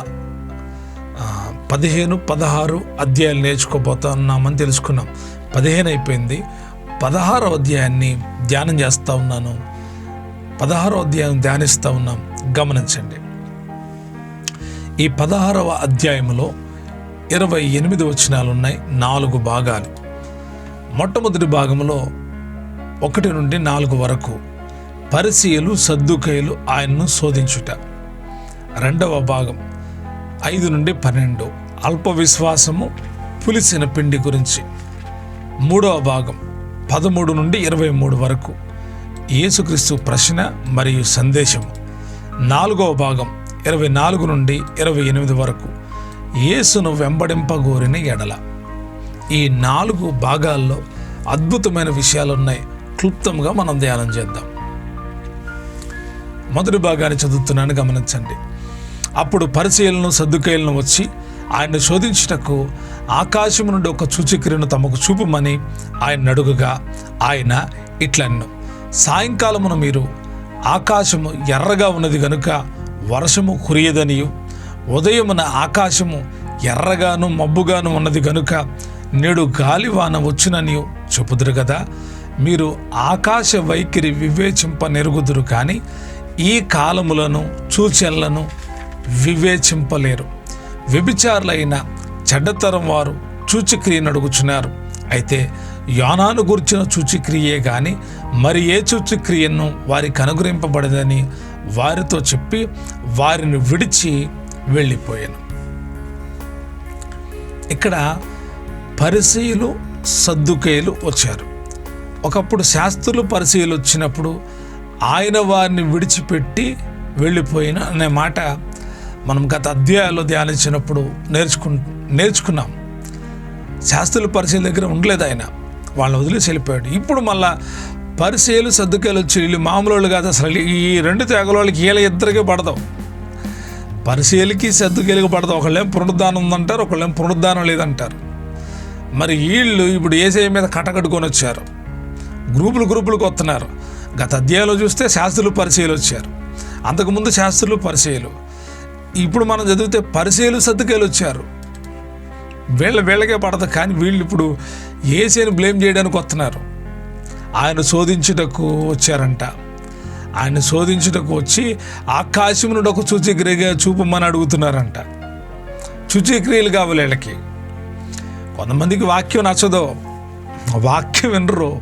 16 అధ్యాయాలు నేర్చుకోబోతున్నామని తెలుసుకున్నాం. 15 అయిపోయింది. 16వ అధ్యాయాన్ని ధ్యానం చేస్తూ ఉన్నాను. 16వ అధ్యాయం ధ్యానిస్తూ ఉన్నాం. గమనించండి, ఈ 16వ అధ్యాయంలో 28 వచనాలు ఉన్నాయి. 4 భాగాలు. మొట్టమొదటి భాగంలో 1 నుండి 4 వరకు పరిసయ్యులు సద్దూకయ్యులు ఆయన్ను శోధించుట. 2వ భాగం 5 నుండి 12 అల్ప విశ్వాసము, పులిసిన పిండి గురించి. 3వ భాగం 13 నుండి 23 వరకు యేసుక్రీస్తు ప్రశ్న మరియు సందేశము. 4వ భాగం 24 నుండి 28 వరకు యేసును వెంబడింపగోరిన ఎడల. ఈ 4 భాగాల్లో అద్భుతమైన విషయాలు ఉన్నాయి. క్లుప్తంగా మనం ధ్యానం చేద్దాం. మొదటి భాగాన్ని చదువుతున్నాను, గమనించండి. అప్పుడు పరిసయ్యులను సద్దూకయ్యులను వచ్చి ఆయన్ను శోధించుటకు ఆకాశము నుండి ఒక సూచక్రియను తమకు చూపుమని ఆయన అడుగగా ఆయన ఇట్లన్ను, సాయంకాలమున మీరు ఆకాశము ఎర్రగా ఉన్నది గనుక వర్షము కురియదనియు, ఉదయమున ఆకాశము ఎర్రగాను మబ్బుగాను ఉన్నది గనుక నేడు గాలివాన వచ్చుననియు చెప్పుదురు కదా. మీరు ఆకాశ వైఖరి వివేచింపనెరుగుదురు కానీ ఈ కాలములను సూచనలను వివేచింపలేరు. వ్యభిచారులైన చెడ్డతరం వారు సూచక్రియను అడుగుచున్నారు. అయితే యోనాను గురించిన సూచక్రియే గాని మరి ఏ సూచక్రియను వారికి అనుగ్రహింపబడదని వారితో చెప్పి వారిని విడిచి వెళ్ళిపోయాను. ఇక్కడ పరిసయ్యులు సద్దూకయ్యులు వచ్చారు. ఒకప్పుడు శాస్త్రులు పరిసయ్యులు వచ్చినప్పుడు ఆయన వారిని విడిచిపెట్టి వెళ్ళిపోయిన అనే మాట మనం గత అధ్యాయాల్లో ధ్యానించినప్పుడు నేర్చుకున్నాం. శాస్త్రులు పరిసయ్యుల దగ్గర ఉండలేదు, ఆయన వాళ్ళని వదిలేసి వెళ్ళిపోయాడు. ఇప్పుడు మళ్ళా పరిసయ్యులు సద్దూకయ్యులు వచ్చి వీళ్ళు మామూలు కాదు. అసలు ఈ 2 తెగలకి వీళ్ళ ఇద్దరికీ పడదాం. పరిసయ్యులకి సద్దూకయ్యులకి పడదాం. ఒకళ్ళేం పునరుద్ధానం ఉందంటారు, ఒకళ్ళేం పునరుద్ధానం లేదంటారు. మరి వీళ్ళు ఇప్పుడు యేసయ్య మీద కట్టకట్టుకొని వచ్చారు. గ్రూపులకు వస్తున్నారు. గత అధ్యాయంలో చూస్తే శాస్త్రులు పరిసయ్యులు వచ్చారు. అంతకుముందు శాస్త్రులు పరిసయ్యులు. ఇప్పుడు మనం చదివితే పరిసయ్యులు సద్దూకయ్యులు వచ్చారు. వీళ్ళకే పడదు. కానీ వీళ్ళు ఇప్పుడు యేసయ్యను బ్లేమ్ చేయడానికి వస్తున్నారు. ఆయన శోధించుటకు వచ్చారంట. ఆయన శోధించుటకు వచ్చి ఆకాశం నుండి ఒక సూచక్రియ చూపమని అడుగుతున్నారంట. సూచక్రియలు కావాలి వీళ్ళకి. కొంతమందికి వాక్యం నచ్చదో, వాక్యం వినరు.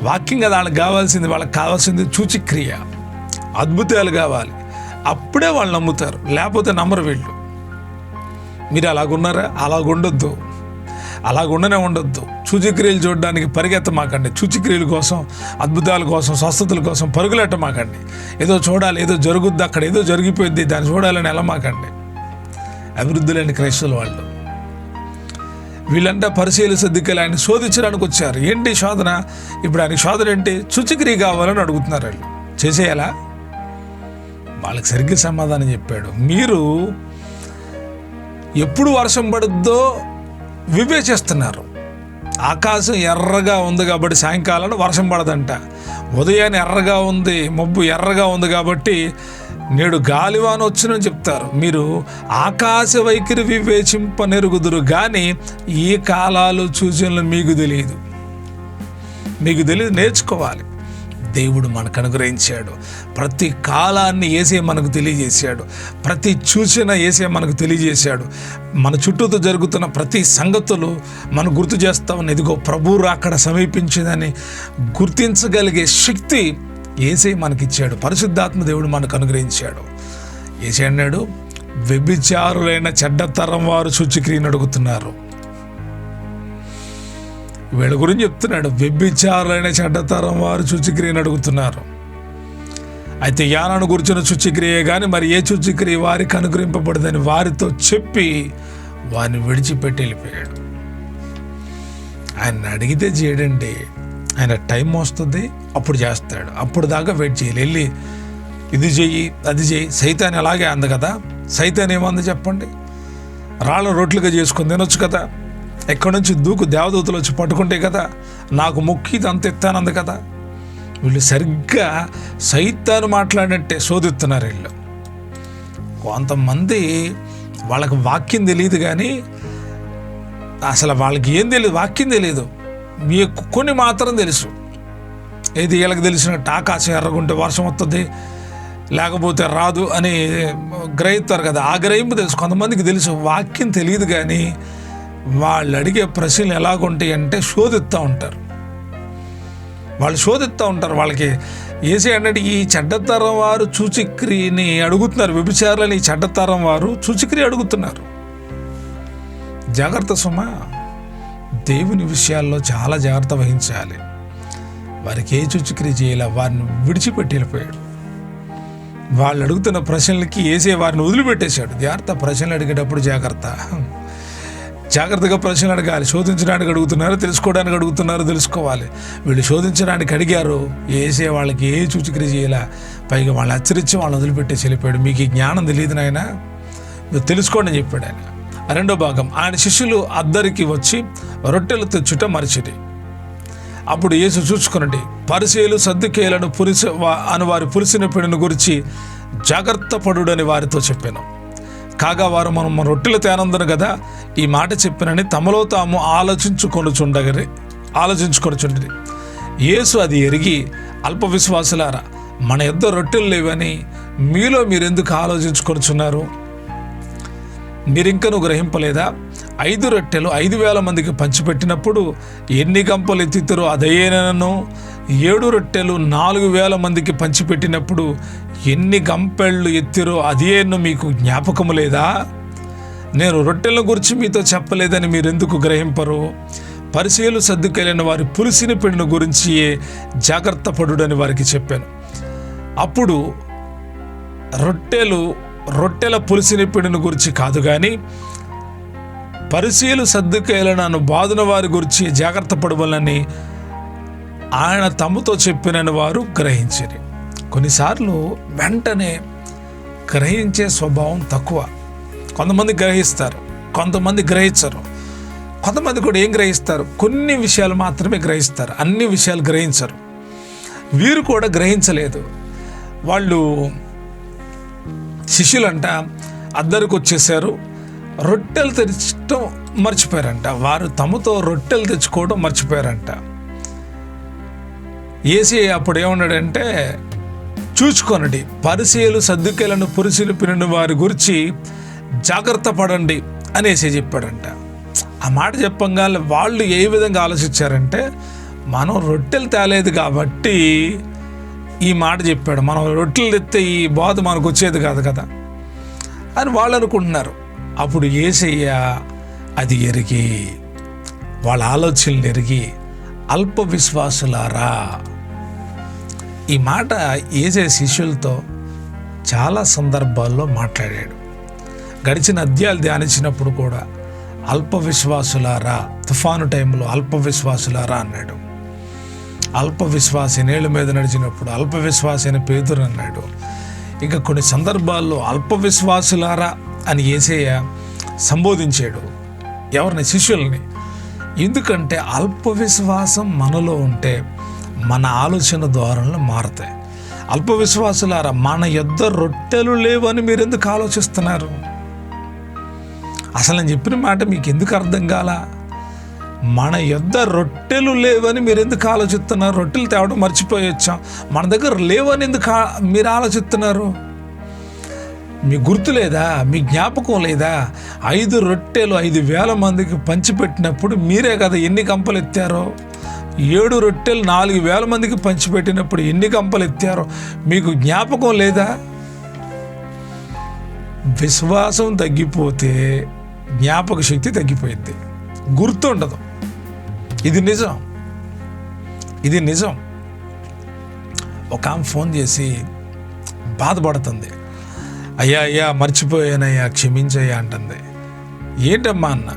వాక్యం కదా వాళ్ళకి కావాల్సింది. వాళ్ళకి కావాల్సింది సూచక్రియ, అద్భుతాలు కావాలి. అప్పుడే వాళ్ళు నమ్ముతారు, లేకపోతే నమ్మరు వీళ్ళు. మీరు అలాగున్నారా? అలాగుండొద్దు, అలాగుండనే ఉండొద్దు. సూచక్రియలు చూడడానికి పరిగెత్తమాకండి. సూచక్రియల కోసం, అద్భుతాల కోసం, స్వస్థతల కోసం పరుగులెట్టమాకండి. ఏదో చూడాలి, ఏదో జరుగుద్ది, అక్కడ ఏదో జరిగిపోయింది, దాన్ని చూడాలని వెళ్ళమాకండి. అభివృద్ధి లేని క్రైస్తవులు వాళ్ళు. వీళ్ళంతా పరిసయ్యులు సద్దూకయ్యులు ఆయన శోధించడానికి వచ్చారు. ఏంటి శోధన? ఇప్పుడు ఆయన శోధన ఏంటి? సూచక్రియ కావాలని అడుగుతున్నారు. వాళ్ళు చేసేయాలా? వాళ్ళకి సరిగ్గా సమాధానం చెప్పాడు. మీరు ఎప్పుడు వర్షం పడుద్దో వివేచిస్తున్నారు. ఆకాశం ఎర్రగా ఉంది కాబట్టి సాయంకాలం వర్షం పడదంట. ఉదయాన్నే ఎర్రగా ఉంది, మబ్బు ఎర్రగా ఉంది కాబట్టి నేడు గాలివాన వచ్చునని చెప్తారు. మీరు ఆకాశ వైఖరి వివేచింపనెరుగుదురు కానీ ఈ కాలాలు సూచనలు మీకు తెలియదు. నేర్చుకోవాలి. దేవుడు మనకు అనుగ్రహించాడు. ప్రతి కాలాన్ని యేసే మనకు తెలియజేశాడు. ప్రతి సూచన యేసే మనకు తెలియజేశాడు. మన చుట్టూతో జరుగుతున్న ప్రతి సంగతులు మనం గుర్తు చేస్తామని, ఇదిగో ప్రభు రాకడ సమీపించిందని గుర్తించగలిగే శక్తి యేసే మనకిచ్చాడు. పరిశుద్ధాత్మ దేవుడు మనకు అనుగ్రహించాడు. యేసే అన్నాడు, వ్యభిచారులైన చెడ్డతరం వారు సూచక్రియను అడుగుతున్నారు. వీళ్ళ గురించి చెప్తున్నాడు. వ్యభిచారులైన చెడ్డతరం వారు సూచక్రియను అడుగుతున్నారు. అయితే యానాను గురించిన సూచక్రియే కానీ మరి ఏ సూచక్రియ వారికి అనుగ్రహింపబడదని వారితో చెప్పి వారిని విడిచిపెట్టి వెళ్ళిపోయాడు. ఆయన అడిగితే చేయడండి. ఆయన టైం వస్తుంది, అప్పుడు చేస్తాడు. అప్పుడు దాకా వెయిట్ చేయాలి. వెళ్ళి ఇది చెయ్యి అది చెయ్యి. సైతాన్ అలాగే అంది కదా. సైతాన్ ఏమంది చెప్పండి? రాళ్ళ రొట్లుగా చేసుకొని తినొచ్చు కదా. ఎక్కడి నుంచి దూకు దేవదూతలు వచ్చి పట్టుకుంటే కదా. నాకు మొక్కి అంత ఎత్తానంది కదా. వీళ్ళు సరిగ్గా సైతాను మాట్లాడినట్టే శోధిస్తున్నారు. వీళ్ళు కొంతమంది వాళ్ళకి వాక్యం తెలియదు కానీ అసలు వాళ్ళకి ఏం తెలియదు, వాక్యం తెలియదు. మీకు కొన్ని మాత్రం తెలుసు. ఏది వీళ్ళకి తెలిసినట్టు ఆకాశం ఎర్రగుంటే వర్షం వస్తుంది, లేకపోతే రాదు అని గ్రహిస్తారు కదా. ఆ గ్రహింపు తెలుసు. కొంతమందికి తెలుసు, వాక్యం తెలియదు కానీ వాళ్ళు అడిగే ప్రశ్నలు ఎలాగుంటాయి అంటే శోధిస్తూ ఉంటారు. వాళ్ళకి యేసే అన్నట్టు ఈ చెడ్డతరం వారు సూచక్రియని అడుగుతున్నారు. వ్యభిచారులని ఈ చెడ్డతరం వారు సూచక్రియ అడుగుతున్నారు. జాగ్రత్త సుమా. దేవుని విషయాల్లో చాలా జాగ్రత్త వహించాలి. వారికి ఏ సూచక్రియ చేయాల వారిని విడిచిపెట్టి వెళ్ళిపోయాడు. వాళ్ళు అడుగుతున్న ప్రశ్నలకి యేసే వారిని వదిలిపెట్టేశాడు. జాగ్రత్త. ప్రశ్నలు అడిగేటప్పుడు జాగ్రత్తగా ప్రశ్నలు అడగాలి. శోధించడానికి అడుగుతున్నారు, తెలుసుకోవడానికి అడుగుతున్నారు, తెలుసుకోవాలి. వీళ్ళు శోధించడానికి అడిగారు. యేసే వాళ్ళకి ఏ సూచక్రియ చేయాల. పైగా వాళ్ళు హెచ్చరించి వాళ్ళని వదిలిపెట్టేసి వెళ్ళిపోయాడు. మీకు ఈ జ్ఞానం తెలియదు నాయన, మీరు తెలుసుకోండి అని చెప్పాడు ఆయన. రెండో భాగం, ఆయన శిష్యులు అద్దరికి వచ్చి రొట్టెలు తెచ్చుట మరిచిరి. అప్పుడు యేసు చూసుకునండి, పరిసయ్యులు సద్దూకయ్యులను అని వారి పులిసిన పిండిని గురించి జాగ్రత్త పడుడని వారితో చెప్పాను. కాగా వారు మనం రొట్టెలు తేనందును కదా ఈ మాట చెప్పినని తమలో తాము ఆలోచించుకొనుచుండరి. యేసు అది ఎరిగి, అల్ప విశ్వాసులారా, మన యొద్ద రొట్టెలు లేవని మీలో మీరెందుకు ఆలోచించుకొనుచున్నారు? మీరింకను గ్రహింపలేదా? 5 రొట్టెలు 5,000 మందికి పంచిపెట్టినప్పుడు ఎన్ని గంపలు ఎత్తితురో అదయ్యేనను. 7 రొట్టెలు 4,000 మందికి పంచిపెట్టినప్పుడు ఎన్ని గంపెళ్ళు ఎత్తిరో అదేను మీకు జ్ఞాపకము లేదా? నేను రొట్టెల గురించి మీతో చెప్పలేదని మీరెందుకు గ్రహింపరు? పరిసయ్యులు సద్దూకయ్యులైన వారి పులిసిన పిండిని గురించి జాగ్రత్త పడుడని వారికి చెప్పాను. అప్పుడు రొట్టెల పులిసిన పిండిని గురించి కాదు కానీ పరిసయ్యులు సద్దూకయ్యులను బాధన వారి గురించి జాగ్రత్త పడవలని ఆయన తమతో చెప్పినని వారు గ్రహించిరి. కొన్నిసార్లు వెంటనే గ్రహించే స్వభావం తక్కువ. కొంతమంది గ్రహిస్తారు, కొంతమంది గ్రహించరు. కొంతమంది కూడా ఏం గ్రహిస్తారు? కొన్ని విషయాలు మాత్రమే గ్రహిస్తారు, అన్ని విషయాలు గ్రహించరు. వీరు కూడా గ్రహించలేదు. వాళ్ళు శిష్యులంట అద్దరికి వచ్చేసారు. రొట్టెలు తెచ్చడం మర్చిపోయారంట. వారు తమతో రొట్టెలు తెచ్చుకోవడం మర్చిపోయారంట. యేసే అప్పుడు ఏమన్నాడంటే, చూచుకొనండి, పరిసయ్యులు సద్దూకయ్యులను పులిసిన వారి గురించి జాగ్రత్త పడండి అనేసి చెప్పాడంట. ఆ మాట చెప్పంగా వాళ్ళు ఏ విధంగా ఆలోచించారంటే, మనం రొట్టెలు తేలేదు కాబట్టి ఈ మాట చెప్పాడు, మనం రొట్టెలు తెస్తే ఈ బాధ మనకు వచ్చేది కాదు కదా అని వాళ్ళు అనుకుంటున్నారు. అప్పుడు యేసయ్య అది ఎరిగి, వాళ్ళ ఆలోచనలు ఎరిగి, అల్ప విశ్వాసులారా, ఈ మాట యేసే శిష్యులతో చాలా సందర్భాల్లో మాట్లాడాడు. గడిచిన అధ్యాయాలు ధ్యానించినప్పుడు కూడా అల్ప విశ్వాసులారా, తుఫాను టైంలో అల్ప విశ్వాసులారా అన్నాడు. అల్ప విశ్వాసి నీళ్ళ మీద నడిచినప్పుడు అల్ప విశ్వాసి అని పేతురు అన్నాడు. ఇంకా కొన్ని సందర్భాల్లో అల్ప విశ్వాసులారా అని యేసయ్య సంబోధించాడు. ఎవరిని? శిష్యుల్ని. ఎందుకంటే అల్ప విశ్వాసం మనలో ఉంటే మన ఆలోచన ధోరణులు మారుతాయి. అల్ప విశ్వాసులారా, మన యొద్ద రొట్టెలు లేవని మీరు ఎందుకు ఆలోచిస్తున్నారు? అసలు నేను చెప్పిన మాట మీకు ఎందుకు అర్థం కాల? మన యొద్ద రొట్టెలు లేవని మీరు ఎందుకు ఆలోచిస్తున్నారు? రొట్టెలు తేవడం మర్చిపోయి వచ్చాం, మన దగ్గర లేవని ఎందుకు మీరు ఆలోచిస్తున్నారు? మీ గుర్తు లేదా? మీ జ్ఞాపకం లేదా? 5 రొట్టెలు 5,000 మందికి పంచిపెట్టినప్పుడు మీరే కదా ఎన్ని కంపలు ఎత్తారో? 7 రొట్టెలు 4,000 మందికి పంచిపెట్టినప్పుడు ఎన్ని కంపలు ఎత్తారో మీకు జ్ఞాపకం లేదా? విశ్వాసం తగ్గిపోతే జ్ఞాపక శక్తి తగ్గిపోయింది, గుర్తుండదు. ఇది నిజం, ఇది నిజం. ఒక ఆమె ఫోన్ చేసి బాధపడుతుంది, అయ్యా మర్చిపోయానయ్యా, క్షమించయ్యా అంటుంది. ఏంటమ్మా అన్న,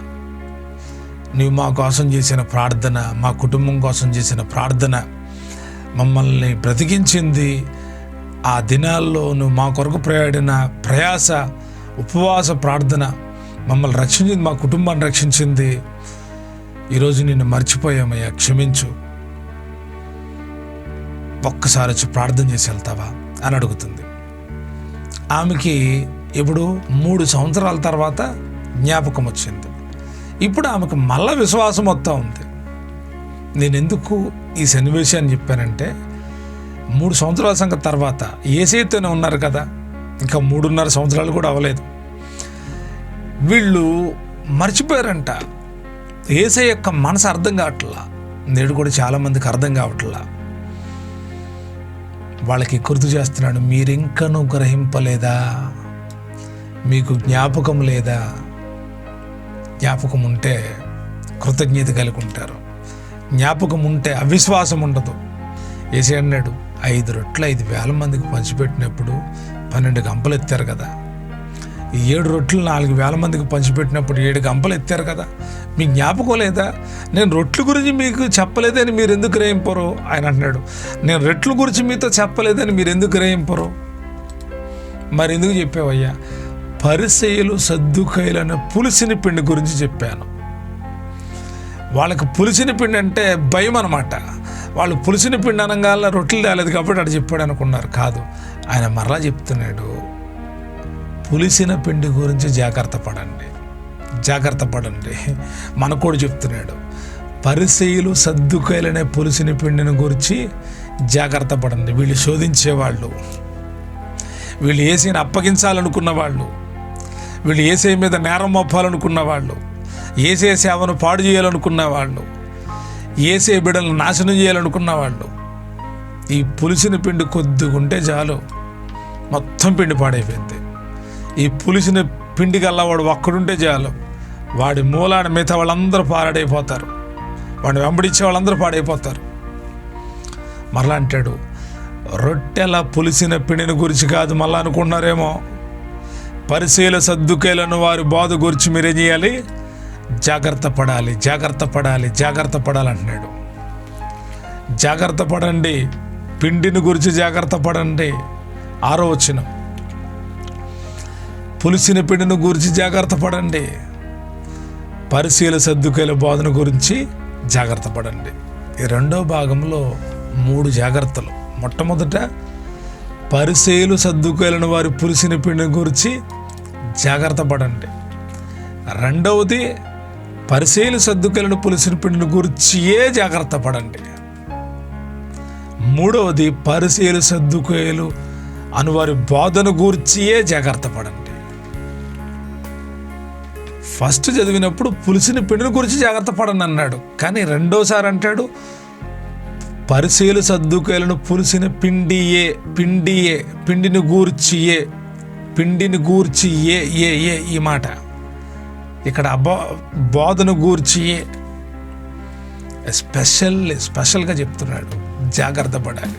నువ్వు మా కోసం చేసిన ప్రార్థన, మా కుటుంబం కోసం చేసిన ప్రార్థన మమ్మల్ని బ్రతికించింది. ఆ దినాల్లో నువ్వు మా కొరకు ప్రయాడిన ప్రయాస, ఉపవాస ప్రార్థన మమ్మల్ని రక్షించింది, మా కుటుంబాన్ని రక్షించింది. ఈరోజు నిన్ను మర్చిపోయామయ్యా, క్షమించు, ఒక్కసారి వచ్చి ప్రార్థన చేసి వెళ్తావా అని అడుగుతుంది. ఆమెకి ఇప్పుడు 3 సంవత్సరాల తర్వాత జ్ఞాపకం వచ్చింది. ఇప్పుడు ఆమెకు మళ్ళా విశ్వాసం వస్తూ ఉంది. నేను ఎందుకు ఈ సన్నివేశాన్ని చెప్పానంటే, 3 సంవత్సరాల సంగతి తర్వాత యేసయ్యతోనే ఉన్నారు కదా, ఇంకా 3.5 సంవత్సరాలు కూడా అవ్వలేదు. వీళ్ళు మర్చిపోయారంట. యేసయ్య యొక్క మనసు అర్థం కావట్లా. నేడు కూడా చాలామందికి అర్థం కావట్లా. వాళ్ళకి గుర్తు చేస్తున్నాడు, మీరింకనూ గ్రహింపలేదా? మీకు జ్ఞాపకం లేదా? జ్ఞాపకం ఉంటే కృతజ్ఞత కలిగి ఉంటారు. జ్ఞాపకం ఉంటే అవిశ్వాసం ఉండదు. యేసయ్య అన్నాడు, 5 రొట్టెలు 5,000 మందికి పంచిపెట్టినప్పుడు 12 గంపలు ఎత్తారు కదా. 7 రొట్టెలు 4,000 మందికి పంచిపెట్టినప్పుడు 7 గంపలు ఎత్తారు కదా. మీ జ్ఞాపకం లేదా? నేను రొట్టెల గురించి మీకు చెప్పలేదని మీరు ఎందుకు గ్రహింపరు? ఆయన అంటున్నాడు, నేను రొట్టెల గురించి మీతో చెప్పలేదని మీరు ఎందుకు గ్రహింపరు? మరి ఎందుకు చెప్పావయ్యా? పరిసయ్యులు సద్దుకయ్యులైన పులిసిన పిండి గురించి చెప్పాను. వాళ్ళకి పులిసిన పిండి అంటే భయం అన్నమాట. వాళ్ళు పులిసిన పిండి అనగాల రొట్టెలు తేలేదు కాబట్టి అటు చెప్పాడు అనుకున్నారు. కాదు, ఆయన మరలా చెప్తున్నాడు, పులిసిన పిండి గురించి జాగ్రత్త పడండి. మనకు కూడా చెప్తున్నాడు, పరిసయ్యులు సద్దుకయ్యులనే పులిసిన పిండిని గురించి జాగ్రత్త పడండి. వీళ్ళు శోధించేవాళ్ళు, వీళ్ళు యేసయ్యని అప్పగించాలనుకున్న వాళ్ళు, వీళ్ళు యేసయ్య మీద నేరం మోపాలనుకున్న వాళ్ళు, యేసయ్య సేవను పాడు చేయాలనుకున్న వాళ్ళు, యేసయ్య బిడ్డలను నాశనం చేయాలనుకున్న వాళ్ళు, ఈ పులిసిన పిండి కొద్దిగా ఉంటే చాలు మొత్తం పిండి పాడైపోయింది. ఈ పులిసిన పిండి గల్లవాడు ఒక్కడుంటే చాలు, వాడి మూలాన్ని మిగతా వాళ్ళందరూ పాడైపోతారు, వాడిని వెంబడించే వాళ్ళందరూ పాడైపోతారు. మరలా అంటాడు, రొట్టెల పులిసిన పిండిని గురించి కాదు మళ్ళా అనుకున్నారేమో, పరిసయ్యుల సద్దుకయ్యులను వారి బాధ గురించి మీరేం చేయాలి? జాగ్రత్త పడాలి అంటున్నాడు. జాగ్రత్త పడండి, పిండిని గురించి జాగ్రత్త పడండి. 6వ వచనం, పులిసిన పిండిని గురించి జాగ్రత్త పడండి, పరిసయ్యుల సద్దుకయ్యుల బాధను గురించి జాగ్రత్త పడండి. ఈ 2వ భాగంలో 3 జాగ్రత్తలు. మొట్టమొదట పరిసయ్యులు సద్దుకయ్యులను వారి పులిసిన పిండిని గురించి జాగ్రత్త పడండి. 2వది పరిసయ్యులు సద్దుకయ్యులను పులిసిన పిండిని గురించియే జాగ్రత్త పడండి. 3వది పరిసయ్యులు సద్దుకయ్యులు అను వారి బాధను గూర్చియే జాగ్రత్త పడండి. ఫస్ట్ చదివినప్పుడు పులిసిన పిండిని గురించి జాగ్రత్త పడండి అన్నాడు, కానీ 2వసారి అంటాడు పరిసయ్యులు సద్దుకయ్యులను పులిసిన పిండిని గూర్చి ఈ మాట ఇక్కడ బోధను గూర్చి స్పెషల్గా చెప్తున్నాడు, జాగ్రత్త పడాలి.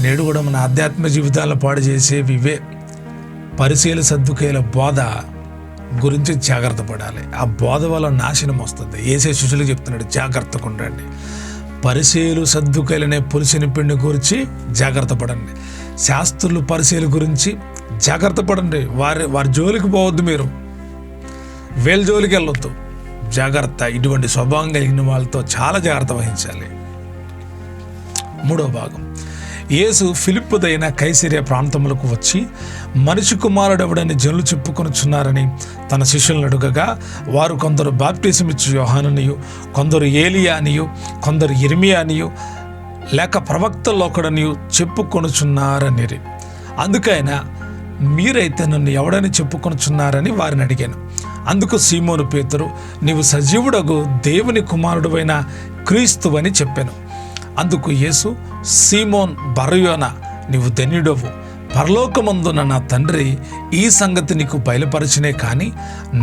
నేడు కూడా మన ఆధ్యాత్మిక జీవితాలను పాడు చేసేవి ఇవే. పరిసయ్యుల సద్దుకయ్యుల బోధ గురించి జాగ్రత్త పడాలి. ఆ బోధ వల్ల నాశనం వస్తుంది. యేసయ్య శిష్యులకు చెప్తున్నాడు, జాగ్రత్తగా ఉండండి. పరిసయ్యులు సద్దుకయ్యులనే పులిసిన పిండి గురించి జాగ్రత్త పడండి. శాస్త్రులు పరిసయ్యుల గురించి జాగ్రత్త పడండి. వారి జోలికి పోవద్దు, మీరు వీళ్ళ జోలికి వెళ్ళొద్దు. జాగ్రత్త. ఇటువంటి స్వభావం కలిగిన వాళ్ళతో చాలా జాగ్రత్త వహించాలి. మూడో భాగం, యేసు ఫిలిప్పుదైన కైసరియా ప్రాంతములకు వచ్చి మనిషి కుమారుడెవడని జనులు చెప్పుకొనుచున్నారని తన శిష్యులను అడుగగా, వారు కొందరు బాప్టిజమిచ్చు యోహానునియు, కొందరు ఏలియా అనియు, కొందరు యిర్మీయా అనియు, లేక ప్రవక్తల్లో ఒకడనియు చెప్పుకొనుచున్నారనిరి. అందుకైనా, మీరైతే నన్ను ఎవడని చెప్పుకొనుచున్నారని వారిని అడిగాను. అందుకు సీమోను పేతురు, నీవు సజీవుడగు దేవుని కుమారుడువైన క్రీస్తువని చెప్పాను. అందుకు యేసు, సీమోన్ బరయోనా, నీవు ధన్యుడవు. పరలోకమందున నా తండ్రి ఈ సంగతి నీకు బయలుపరచనే కానీ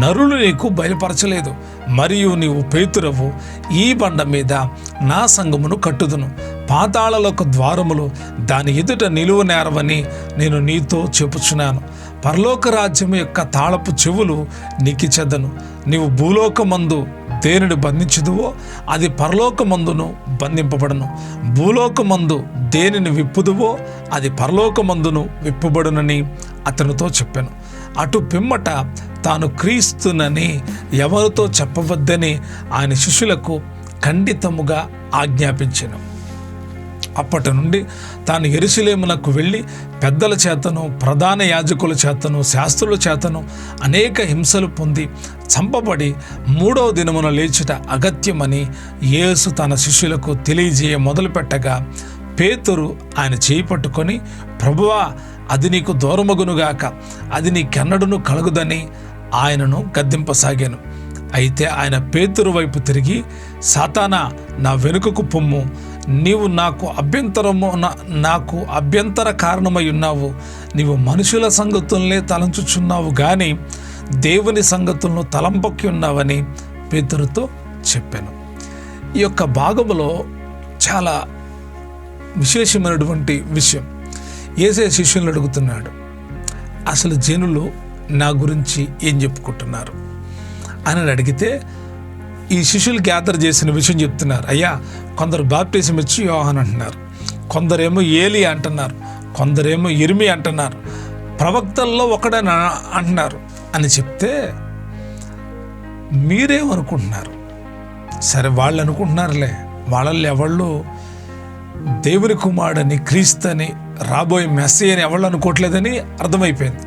నరులు నీకు బయలుపరచలేదు. మరియు నీవు పేతురవు, ఈ బండ మీద నా సంఘమును కట్టుదును. పాతాళలోక ద్వారములు దాని ఎదుట నిలువనేరవని నేను నీతో చెప్పుచున్నాను. పరలోక రాజ్యం యొక్క తాళపు చెవులు నీకిచ్చెదను. నీవు భూలోకమందు దేనిని బంధించుదువో అది పరలోకమందును బంధింపబడును. భూలోకమందు దేనిని విప్పుదువో అది పరలోకమందును విప్పుబడునని అతనితో చెప్పాను. అటు పిమ్మట తాను క్రీస్తునని ఎవరితో చెప్పవద్దని ఆయన శిష్యులకు ఖండితముగా ఆజ్ఞాపించెను. అప్పటి నుండి తాను యెరూషలేమునకు వెళ్ళి పెద్దల చేతను, ప్రధాన యాజకుల చేతను, శాస్త్రుల చేతను అనేక హింసలు పొంది చంపబడి 3వ దినమున లేచుట అగత్యమని యేసు తన శిష్యులకు తెలియజేయ మొదలుపెట్టగా, పేతురు ఆయన చేయి పట్టుకొని, ప్రభువా, అది నీకు దూరమగునుగాక, అది నీకెన్నడూను కలుగుదని ఆయనను గద్దింపసాగాను. అయితే ఆయన పేతురు వైపు తిరిగి, సాతానా, నా వెనుకకు పొమ్ము, నీవు నాకు అభ్యంతర కారణమై ఉన్నావు. నీవు మనుషుల సంగతుల్నే తలంచుచున్నావు గాని దేవుని సంగతులను తలంపకి ఉన్నావని పేతురుతో చెప్పాను. ఈ యొక్క భాగములో చాలా విశేషమైనటువంటి విషయం. యేసే శిష్యులను అడుగుతున్నాడు, అసలు జనులు నా గురించి ఏం చెప్పుకుంటున్నారు అని అడిగితే, ఈ శిష్యులు గ్యాదర్ చేసిన విషయం చెప్తున్నారు. అయ్యా, కొందరు బాప్టిజం ఇచ్చి యోహాను అంటున్నారు, కొందరేమో ఏలియా అంటున్నారు, కొందరేమో యిర్మీయా అంటున్నారు, ప్రవక్తల్లో ఒకడని అంటున్నారు అని చెప్తే, మీరేమనుకుంటున్నారు? సరే, వాళ్ళు అనుకుంటున్నారులే, వాళ్ళల్లో ఎవళ్ళు దేవుని కుమారుడని, క్రీస్తని, రాబోయే మెస్సీ అని ఎవళ్ళు అనుకోవట్లేదని అర్థమైపోయింది.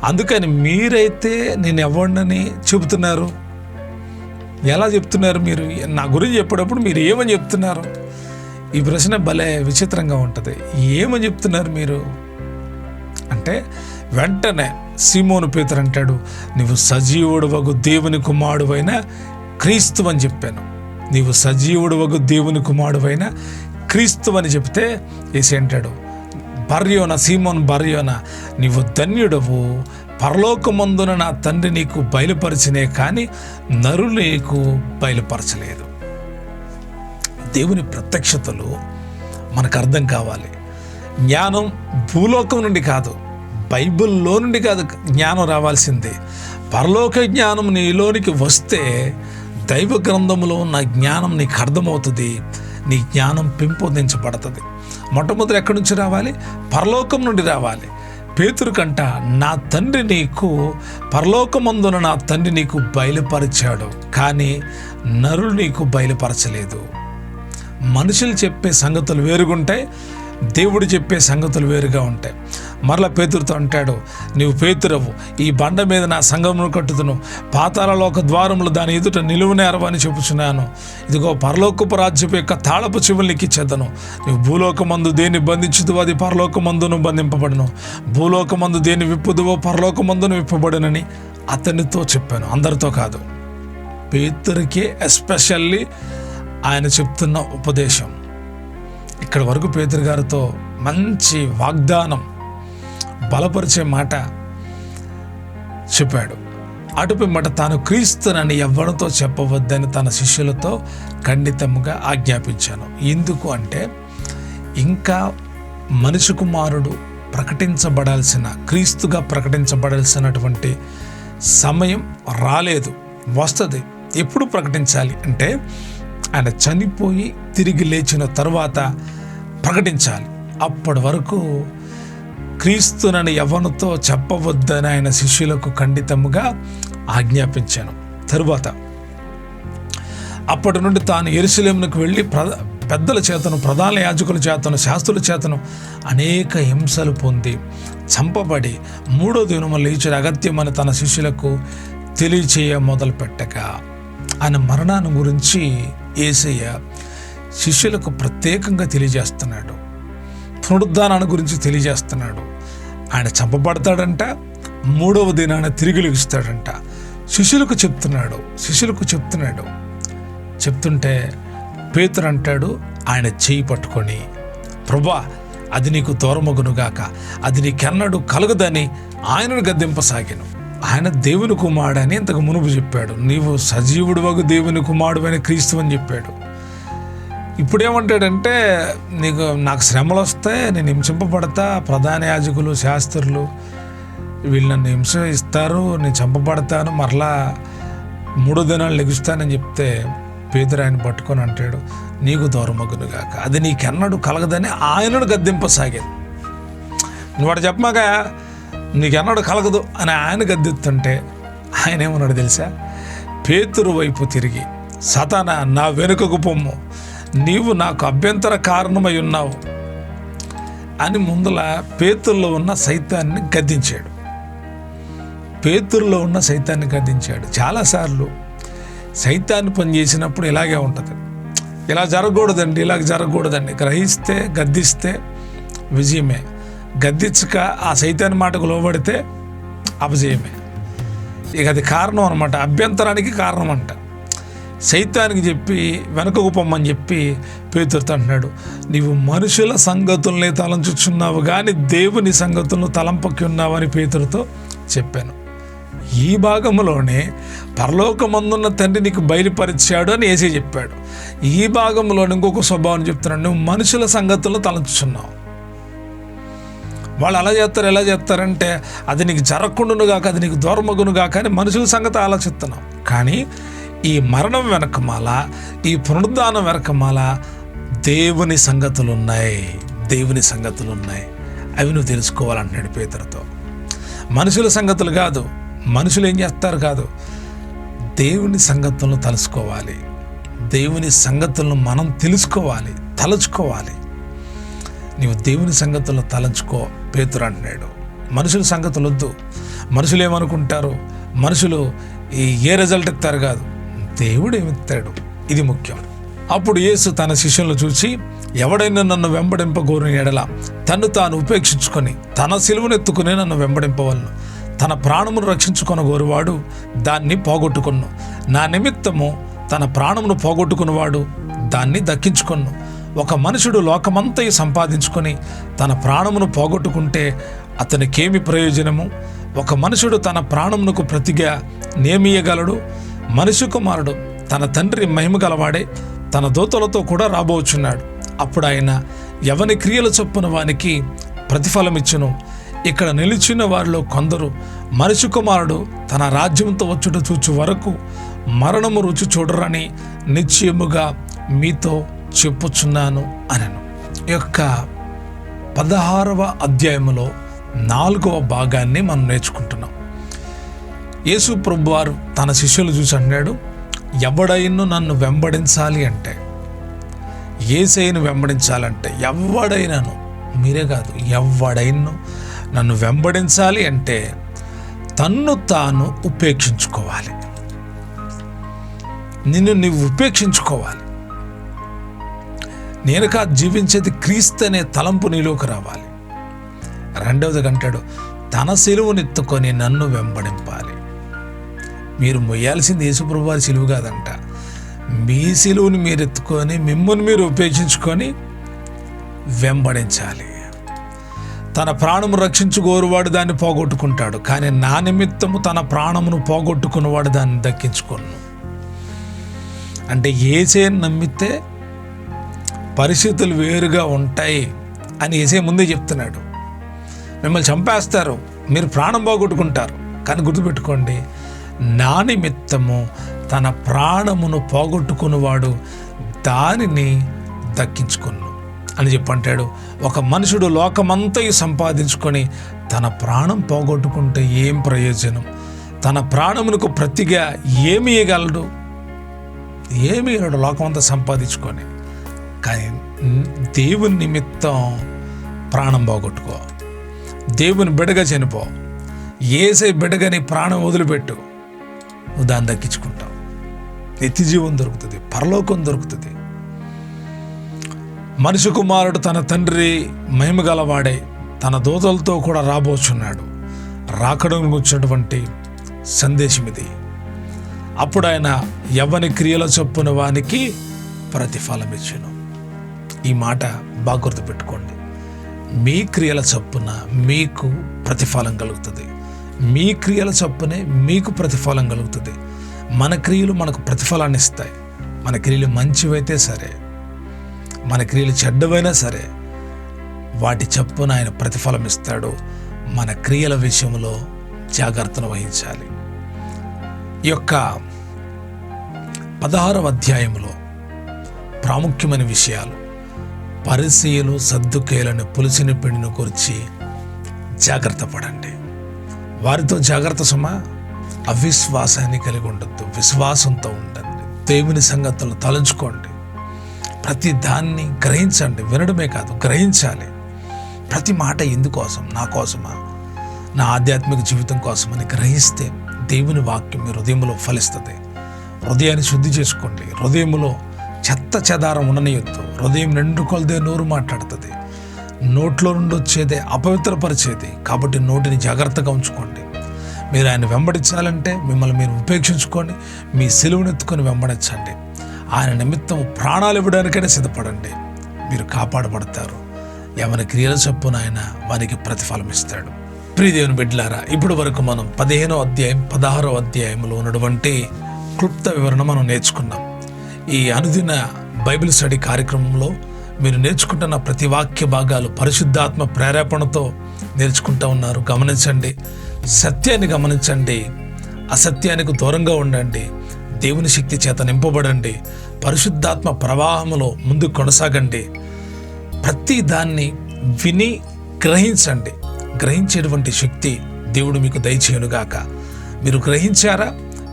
అందుకని మీరైతే నేను ఎవరినని చెబుతున్నారు? ఎలా చెప్తున్నారు? మీరు నా గురించి చెప్పేటప్పుడు మీరు ఏమని చెప్తున్నారు? ఈ ప్రశ్న భలే విచిత్రంగా ఉంటుంది. ఏమని చెప్తున్నారు మీరు అంటే, వెంటనే సీమోను పేతురు అంటాడు, నీవు సజీవుడవగు దేవుని కుమారుడైన క్రీస్తు అని చెప్పాను. నీవు సజీవుడవగు దేవుని కుమారుడైన క్రీస్తు అని చెప్తే యేసు అంటాడు, బర్యోనా, సీమోన్ బర్యోనా, నీవు ధన్యుడవు. పరలోకమందున నా తండ్రి నీకు బయలుపరిచినే కానీ నరులు నీకు బయలుపరచలేదు. దేవుని ప్రత్యక్షతలు మనకు అర్థం కావాలి. జ్ఞానం భూలోకం నుండి కాదు, బైబిల్లో నుండి కాదు జ్ఞానం రావాల్సిందే. పరలోక జ్ఞానం నీలోనికి వస్తే దైవ గ్రంథంలో ఉన్న జ్ఞానం నీకు అర్థమవుతుంది, నీ జ్ఞానం పెంపొందించబడుతుంది. మొట్టమొదటి ఎక్కడి నుంచి రావాలి? పరలోకం నుండి రావాలి. పేతురు కంట, నా తండ్రి నీకు, పరలోకమందున నా తండ్రి నీకు బయలుపరిచాడు, కానీ నరులు నీకు బయలుపరచలేదు. మనుషులు చెప్పే సంగతులు వేరుగుంటాయి, దేవుడు చెప్పే సంగతులు వేరుగా ఉంటాయి. మరలా పేతురుతో అంటాడు, నీవు పేతురవు, ఈ బండ మీద నా సంఘమును కట్టుదును. పాతాళలోక ద్వారములు దాని ఎదుట నిలువనేరవని చెప్పుచున్నాను. ఇదిగో పరలోకపు రాజ్యపు యొక్క తాళపు చెవులు ఎక్కిచ్చేదను. నీవు భూలోకమందు దేన్ని బంధించుదువో అది పరలోకమందును బంధింపబడును. భూలోకమందు దేన్ని విప్పుదువో పరలోకమందును విప్పబడునని అతనితో చెప్పాను. అందరితో కాదు, పేతురుకే ఎస్పెషల్లీ ఆయన చెప్తున్న ఉపదేశం. ఇక్కడ వరకు పేతురు గారితో మంచి వాగ్దానం, బలపరిచే మాట చెప్పాడు. అటుపిమ్మట తాను క్రీస్తునని ఎవ్వరితో చెప్పవద్దని తన శిష్యులతో ఖండితంగా ఆజ్ఞాపించాను. ఎందుకు అంటే, ఇంకా మనిషి కుమారుడు ప్రకటించబడాల్సిన, క్రీస్తుగా ప్రకటించబడాల్సినటువంటి సమయం రాలేదు, వస్తుంది. ఎప్పుడు ప్రకటించాలి అంటే, ఆయన చనిపోయి తిరిగి లేచిన తరువాత ప్రకటించాలి. అప్పటి వరకు క్రీస్తునని ఎవరితో చెప్పవద్దని ఆయన శిష్యులకు ఖండితముగా ఆజ్ఞాపించాను. తరువాత అప్పటి నుండి తాను యెరూషలేమునకు వెళ్ళి పెద్దల చేతను, ప్రధాన యాజకుల చేతను, శాస్త్రుల చేతను అనేక హింసలు పొంది చంపబడి 3వ దినము లేచి అగత్యమని తన శిష్యులకు తెలియచేయ మొదలుపెట్టగా, ఆయన మరణాన్ని గురించి యేసయ్య శిష్యులకు ప్రత్యేకంగా తెలియజేస్తున్నాడు. పునరుద్ధానాన్ని గురించి తెలియజేస్తున్నాడు. ఆయన చంపబడతాడంట, 3వ దినాన తిరిగి లెగుస్తాడంట. శిష్యులకు చెప్తున్నాడు. చెప్తుంటే పేతురు అంటాడు, ఆయన చేయి పట్టుకొని, ప్రభువా అది నీకు దూరమగునుగాక, అది నీకెన్నడూ కలగదని ఆయనను గద్దింపసాగాను. ఆయన దేవుని కుమారుడని ఇంతకు మునుపు చెప్పాడు. నీవు సజీవుడు వగు దేవుని కుమారుడు అని క్రీస్తు అని చెప్పాడు. ఇప్పుడేమంటాడంటే, నాకు శ్రమలు వస్తాయి, నేను హింసింపబడతా, ప్రధాన యాజకులు, శాస్త్రులు వీళ్ళు నన్ను హింస ఇస్తారు, నేను చంపబడతాను, మరలా 3 దినాలు లెగుస్తానని చెప్తే పేతురు ఆయన పట్టుకొని అంటాడు, నీకు దూరమగునుగాక, అది నీకెన్నడూ కలగదని ఆయనను గద్దింపసాగాను. నువ్వు వాడు చెప్పమాక నీకెన్నడూ కలగదు అని ఆయన గద్దెత్తుంటే ఆయన ఏమన్నాడు తెలుసా? పేతురు వైపు తిరిగి, సతానా నా వెనుకకు పొమ్ము, నీవు నాకు అభ్యంతర కారణమై ఉన్నావు అని ముందల పేతురులో ఉన్న సైతాన్ని గద్దించాడు. చాలాసార్లు సైతాన్ని పని చేసినప్పుడు ఇలాగే ఉంటుంది. ఇలా జరగకూడదండి గ్రహిస్తే, గద్దిస్తే విజయమే. గద్దించక ఆ సైతాన్ని మాటకు లోబడితే అపజయమే. ఇక అది కారణం అనమాట, అభ్యంతరానికి కారణం అంట. సైతానికి చెప్పి వెనకకు పొమ్మని చెప్పి పేతురుతో అంటున్నాడు, నీవు మనుషుల సంగతుల్ని తలంచుచున్నావు కానీ దేవుని సంగతులను తలంపకి ఉన్నావు అని పేతురుతో చెప్పాను. ఈ భాగంలోనే పరలోకమందున్న తండ్రి నీకు బయలుపరిచాడు అని యేసయ్య చెప్పాడు. ఈ భాగంలో ఇంకొక స్వభావం చెప్తున్నాడు, నువ్వు మనుషుల సంగతులను తలంచుచున్నావు. వాళ్ళు ఎలా చేస్తారంటే, అది నీకు జరగకుండానుగాక, అది నీకు దూరమగునుగాక అని మనుషుల సంగతి ఆలోచిస్తున్నావు. కానీ ఈ మరణం వెనకమాల, ఈ పునరుద్ధానం వెనకమాల దేవుని సంగతులు ఉన్నాయి. అవి నువ్వు తెలుసుకోవాలంటున్నాడు పేతురుతో. మనుషుల సంగతులు కాదు, మనుషులు ఏం చేస్తారు కాదు, దేవుని సంగతులను తలుచుకోవాలి. దేవుని సంగతులను మనం తెలుసుకోవాలి, తలుచుకోవాలి. నీవు దేవుని సంగతులను తలంచుకో పేతురు అంటున్నాడు. మనుషుల సంగతులు వద్దు. మనుషులు ఏమనుకుంటారు, మనుషులు ఏ రిజల్ట్ ఇస్తారు కాదు, దేవుడు ఏమిస్తాడు, ఇది ముఖ్యం. అప్పుడు యేసు తన శిష్యులను చూసి, ఎవడైనా నన్ను వెంబడింపగోరిన ఎడల తన్ను తాను ఉపేక్షించుకొని తన సిలువనెత్తుకుని నన్ను వెంబడింపవలను. తన ప్రాణమును రక్షించుకొనగోరువాడు దాన్ని పోగొట్టుకొను. నా నిమిత్తము తన ప్రాణమును పోగొట్టుకున్నవాడు దాన్ని దక్కించుకొను. ఒక మనుషుడు లోకమంతయు సంపాదించుకొని తన ప్రాణమును పోగొట్టుకుంటే అతనికేమి ప్రయోజనము? ఒక మనుషుడు తన ప్రాణమునకు ప్రతిగా నేమియగలడు? మనుష్య కుమారుడు తన తండ్రి మహిమ గలవాడే తన దూతలతో కూడా రాబోచున్నాడు. అప్పుడు ఆయన ఎవని క్రియల చొప్పున వానికి ప్రతిఫలమిచ్చును. ఇక్కడ నిలిచిన వారిలో కొందరు మనుష్య కుమారుడు తన రాజ్యంతో వచ్చుట చూచు వరకు మరణము రుచి చూడరని నిశ్చయముగా మీతో చెప్పుచున్నాను అనెను. ఈ యొక్క 16వ అధ్యాయములో 4వ భాగాన్ని మనం నేర్చుకుంటున్నాం. యేసు ప్రభువారు తన శిష్యులు చూసి అన్నాడు, ఎవడైనా నన్ను వెంబడించాలి అంటే, యేసయ్యను వెంబడించాలంటే, ఎవడైనాను, మీరే కాదు, ఎవడైనా నన్ను వెంబడించాలి అంటే తన్ను తాను ఉపేక్షించుకోవాలి. నిన్ను నీవు ఉపేక్షించుకోవాలి. నేను కాదు జీవించేది క్రీస్తు అనే తలంపు నీలోకి రావాలి. రెండవది అంటాడు, తన సిలువనెత్తుకొని నన్ను వెంబడింపాలి. మీరు మొయ్యాల్సింది యేసుప్రభు వారి సిలువ కాదంట, మీ సిలువని మీరు ఎత్తుకొని మిమ్మల్ని మీరు ఉపేక్షించుకొని వెంబడించాలి. తన ప్రాణము రక్షించుకోరువాడు దాన్ని పోగొట్టుకుంటాడు, కానీ నా నిమిత్తము తన ప్రాణమును పోగొట్టుకున్నవాడు దాన్ని దక్కించుకోను. అంటే యేసయ్యను నమ్మితే పరిస్థితులు వేరుగా ఉంటాయి అని యేసయ్య ముందే చెప్తున్నాడు. మిమ్మల్ని చంపేస్తారు, మీరు ప్రాణం పోగొట్టుకుంటారు, కానీ గుర్తుపెట్టుకోండి, నా నిమిత్తము తన ప్రాణమును పోగొట్టుకున్నవాడు దానిని దక్కించుకును అని చెప్పంటాడు. ఒక మనుషుడు లోకమంతయు సంపాదించుకొని తన ప్రాణం పోగొట్టుకుంటే ఏం ప్రయోజనం? తన ప్రాణమునకు ప్రతిగా ఏమి ఇవ్వగలడు? ఏమీ ఇలాడు లోకమంతా సంపాదించుకొని, కానీ దేవుని నిమిత్తం ప్రాణం పోగొట్టుకో, దేవుని బిడ్డగా చనిపో, యేసయ్య బిడ్డగా నీ ప్రాణం వదిలిపెట్టు, నువ్వు దాన్ని దక్కించుకుంటావు. నిత్య జీవం దొరుకుతుంది, పరలోకం దొరుకుతుంది. మనిషి కుమారుడు తన తండ్రి మహిమ గలవాడే తన దూతలతో కూడా రాబోచున్నాడు. రాకడను గుర్చినటువంటి సందేశం ఇది. అప్పుడు ఆయన ఎవని క్రియల చొప్పున వానికి ప్రతిఫలం ఇచ్చును. ఈ మాట బాగా గుర్తుపెట్టుకోండి. మీ క్రియల చొప్పున మీకు ప్రతిఫలం కలుగుతుంది. మీ క్రియల చొప్పునే మీకు ప్రతిఫలం కలుగుతుంది. మన క్రియలు మనకు ప్రతిఫలాన్ని ఇస్తాయి. మన క్రియలు మంచివైతే సరే, మన క్రియలు చెడ్డవైనా సరే, వాటి చొప్పున ఆయన ప్రతిఫలం ఇస్తాడు. మన క్రియల విషయంలో జాగ్రత్తను వహించాలి. ఈ యొక్క 16వ అధ్యాయంలో ప్రాముఖ్యమైన విషయాలు, పరిసయ్యులు సద్దుకేయులను పులిసిన పిండిని గురించి జాగ్రత్త పడండి. వారితో జాగ్రత్త సుమా. అవిశ్వాసాన్ని కలిగి ఉండొద్దు, విశ్వాసంతో ఉండండి. దేవుని సంగతులు తలంచుకోండి. ప్రతి దాన్ని గ్రహించండి. వినడమే కాదు, గ్రహించాలి. ప్రతి మాట ఎందుకోసం? నా కోసమా, నా ఆధ్యాత్మిక జీవితం కోసమని గ్రహిస్తే దేవుని వాక్యం మీ హృదయంలో ఫలిస్తుంది. హృదయాన్ని శుద్ధి చేసుకోండి. హృదయంలో చెత్త చెదారం ఉండనియొద్దు. హృదయం నిండు కొలదే నోరు మాట్లాడుతుంది. నోట్లో నుండి వచ్చేదే అపవిత్రపరిచేది. కాబట్టి నోటిని జాగ్రత్తగా ఉంచుకోండి. మీరు ఆయన వెంబడించాలంటే మిమ్మల్ని మీరు ఉపేక్షించుకోండి. మీ సిలువనెత్తుకొని వెంబడించండి. ఆయన నిమిత్తం ప్రాణాలు ఇవ్వడానికైనా సిద్ధపడండి. మీరు కాపాడబడతారు. ఎవరి క్రియల చొప్పున ఆయన వారికి ప్రతిఫలం ఇస్తాడు. ప్రియ దేవుని బిడ్డలారా, ఇప్పుడు వరకు మనం 15వ అధ్యాయం 16వ అధ్యాయంలో ఉన్నటువంటి క్లుప్త వివరణ మనం నేర్చుకున్నాం. ఈ అనుదిన బైబిల్ స్టడీ కార్యక్రమంలో మీరు నేర్చుకుంటున్న ప్రతి వాక్య భాగాలు పరిశుద్ధాత్మ ప్రేరేపణతో నేర్చుకుంటూ ఉన్నారు. గమనించండి, సత్యాన్ని గమనించండి, అసత్యానికి దూరంగా ఉండండి, దేవుని శక్తి చేత నింపబడండి, పరిశుద్ధాత్మ ప్రవాహంలో ముందుకు కొనసాగండి. ప్రతి దాన్ని విని గ్రహించండి. గ్రహించేటువంటి శక్తి దేవుడు మీకు దయచేయునుగాక. మీరు గ్రహించారా?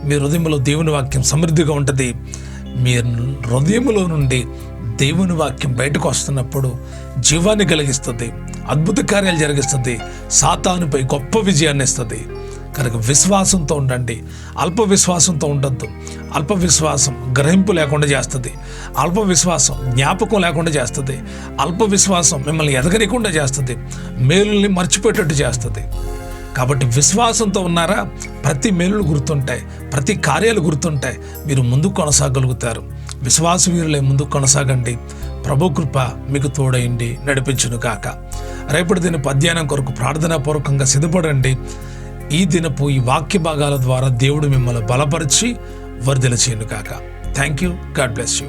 మీ హృదయంలో దేవుని వాక్యం సమృద్ధిగా ఉంటుంది. మీ హృదయంలో నుండి దేవుని వాక్యం బయటకు వస్తున్నప్పుడు జీవాన్ని కలిగిస్తుంది, అద్భుత కార్యాలు జరిగిస్తుంది, సాతానుపై గొప్ప విజయాన్ని ఇస్తుంది. కనుక విశ్వాసంతో ఉండండి. అల్ప విశ్వాసంతో ఉండొద్దు. అల్ప విశ్వాసం గ్రహింపు లేకుండా చేస్తుంది. అల్ప విశ్వాసం జ్ఞాపకం లేకుండా చేస్తుంది. అల్ప విశ్వాసం మిమ్మల్ని ఎదగనికుండా చేస్తుంది. మేలుల్ని మర్చిపోయేటట్టు చేస్తుంది. కాబట్టి విశ్వాసంతో ఉన్నారా? ప్రతి మేలులు గుర్తుంటాయి, ప్రతి కార్యాలు గుర్తుంటాయి. మీరు ముందుకు కొనసాగలుగుతారు. విశ్వాస వీరులై ముందుకు కొనసాగండి. ప్రభు కృప మీకు తోడైండి నడిపించును కాక. రేపటి దినపు అధ్యయనం కొరకు ప్రార్థనాపూర్వకంగా సిద్ధపడండి. ఈ దినపు ఈ వాక్య భాగాల ద్వారా దేవుడు మిమ్మల్ని బలపరిచి వర్ధిల్ల చేయును కాక. Thank you. God bless you.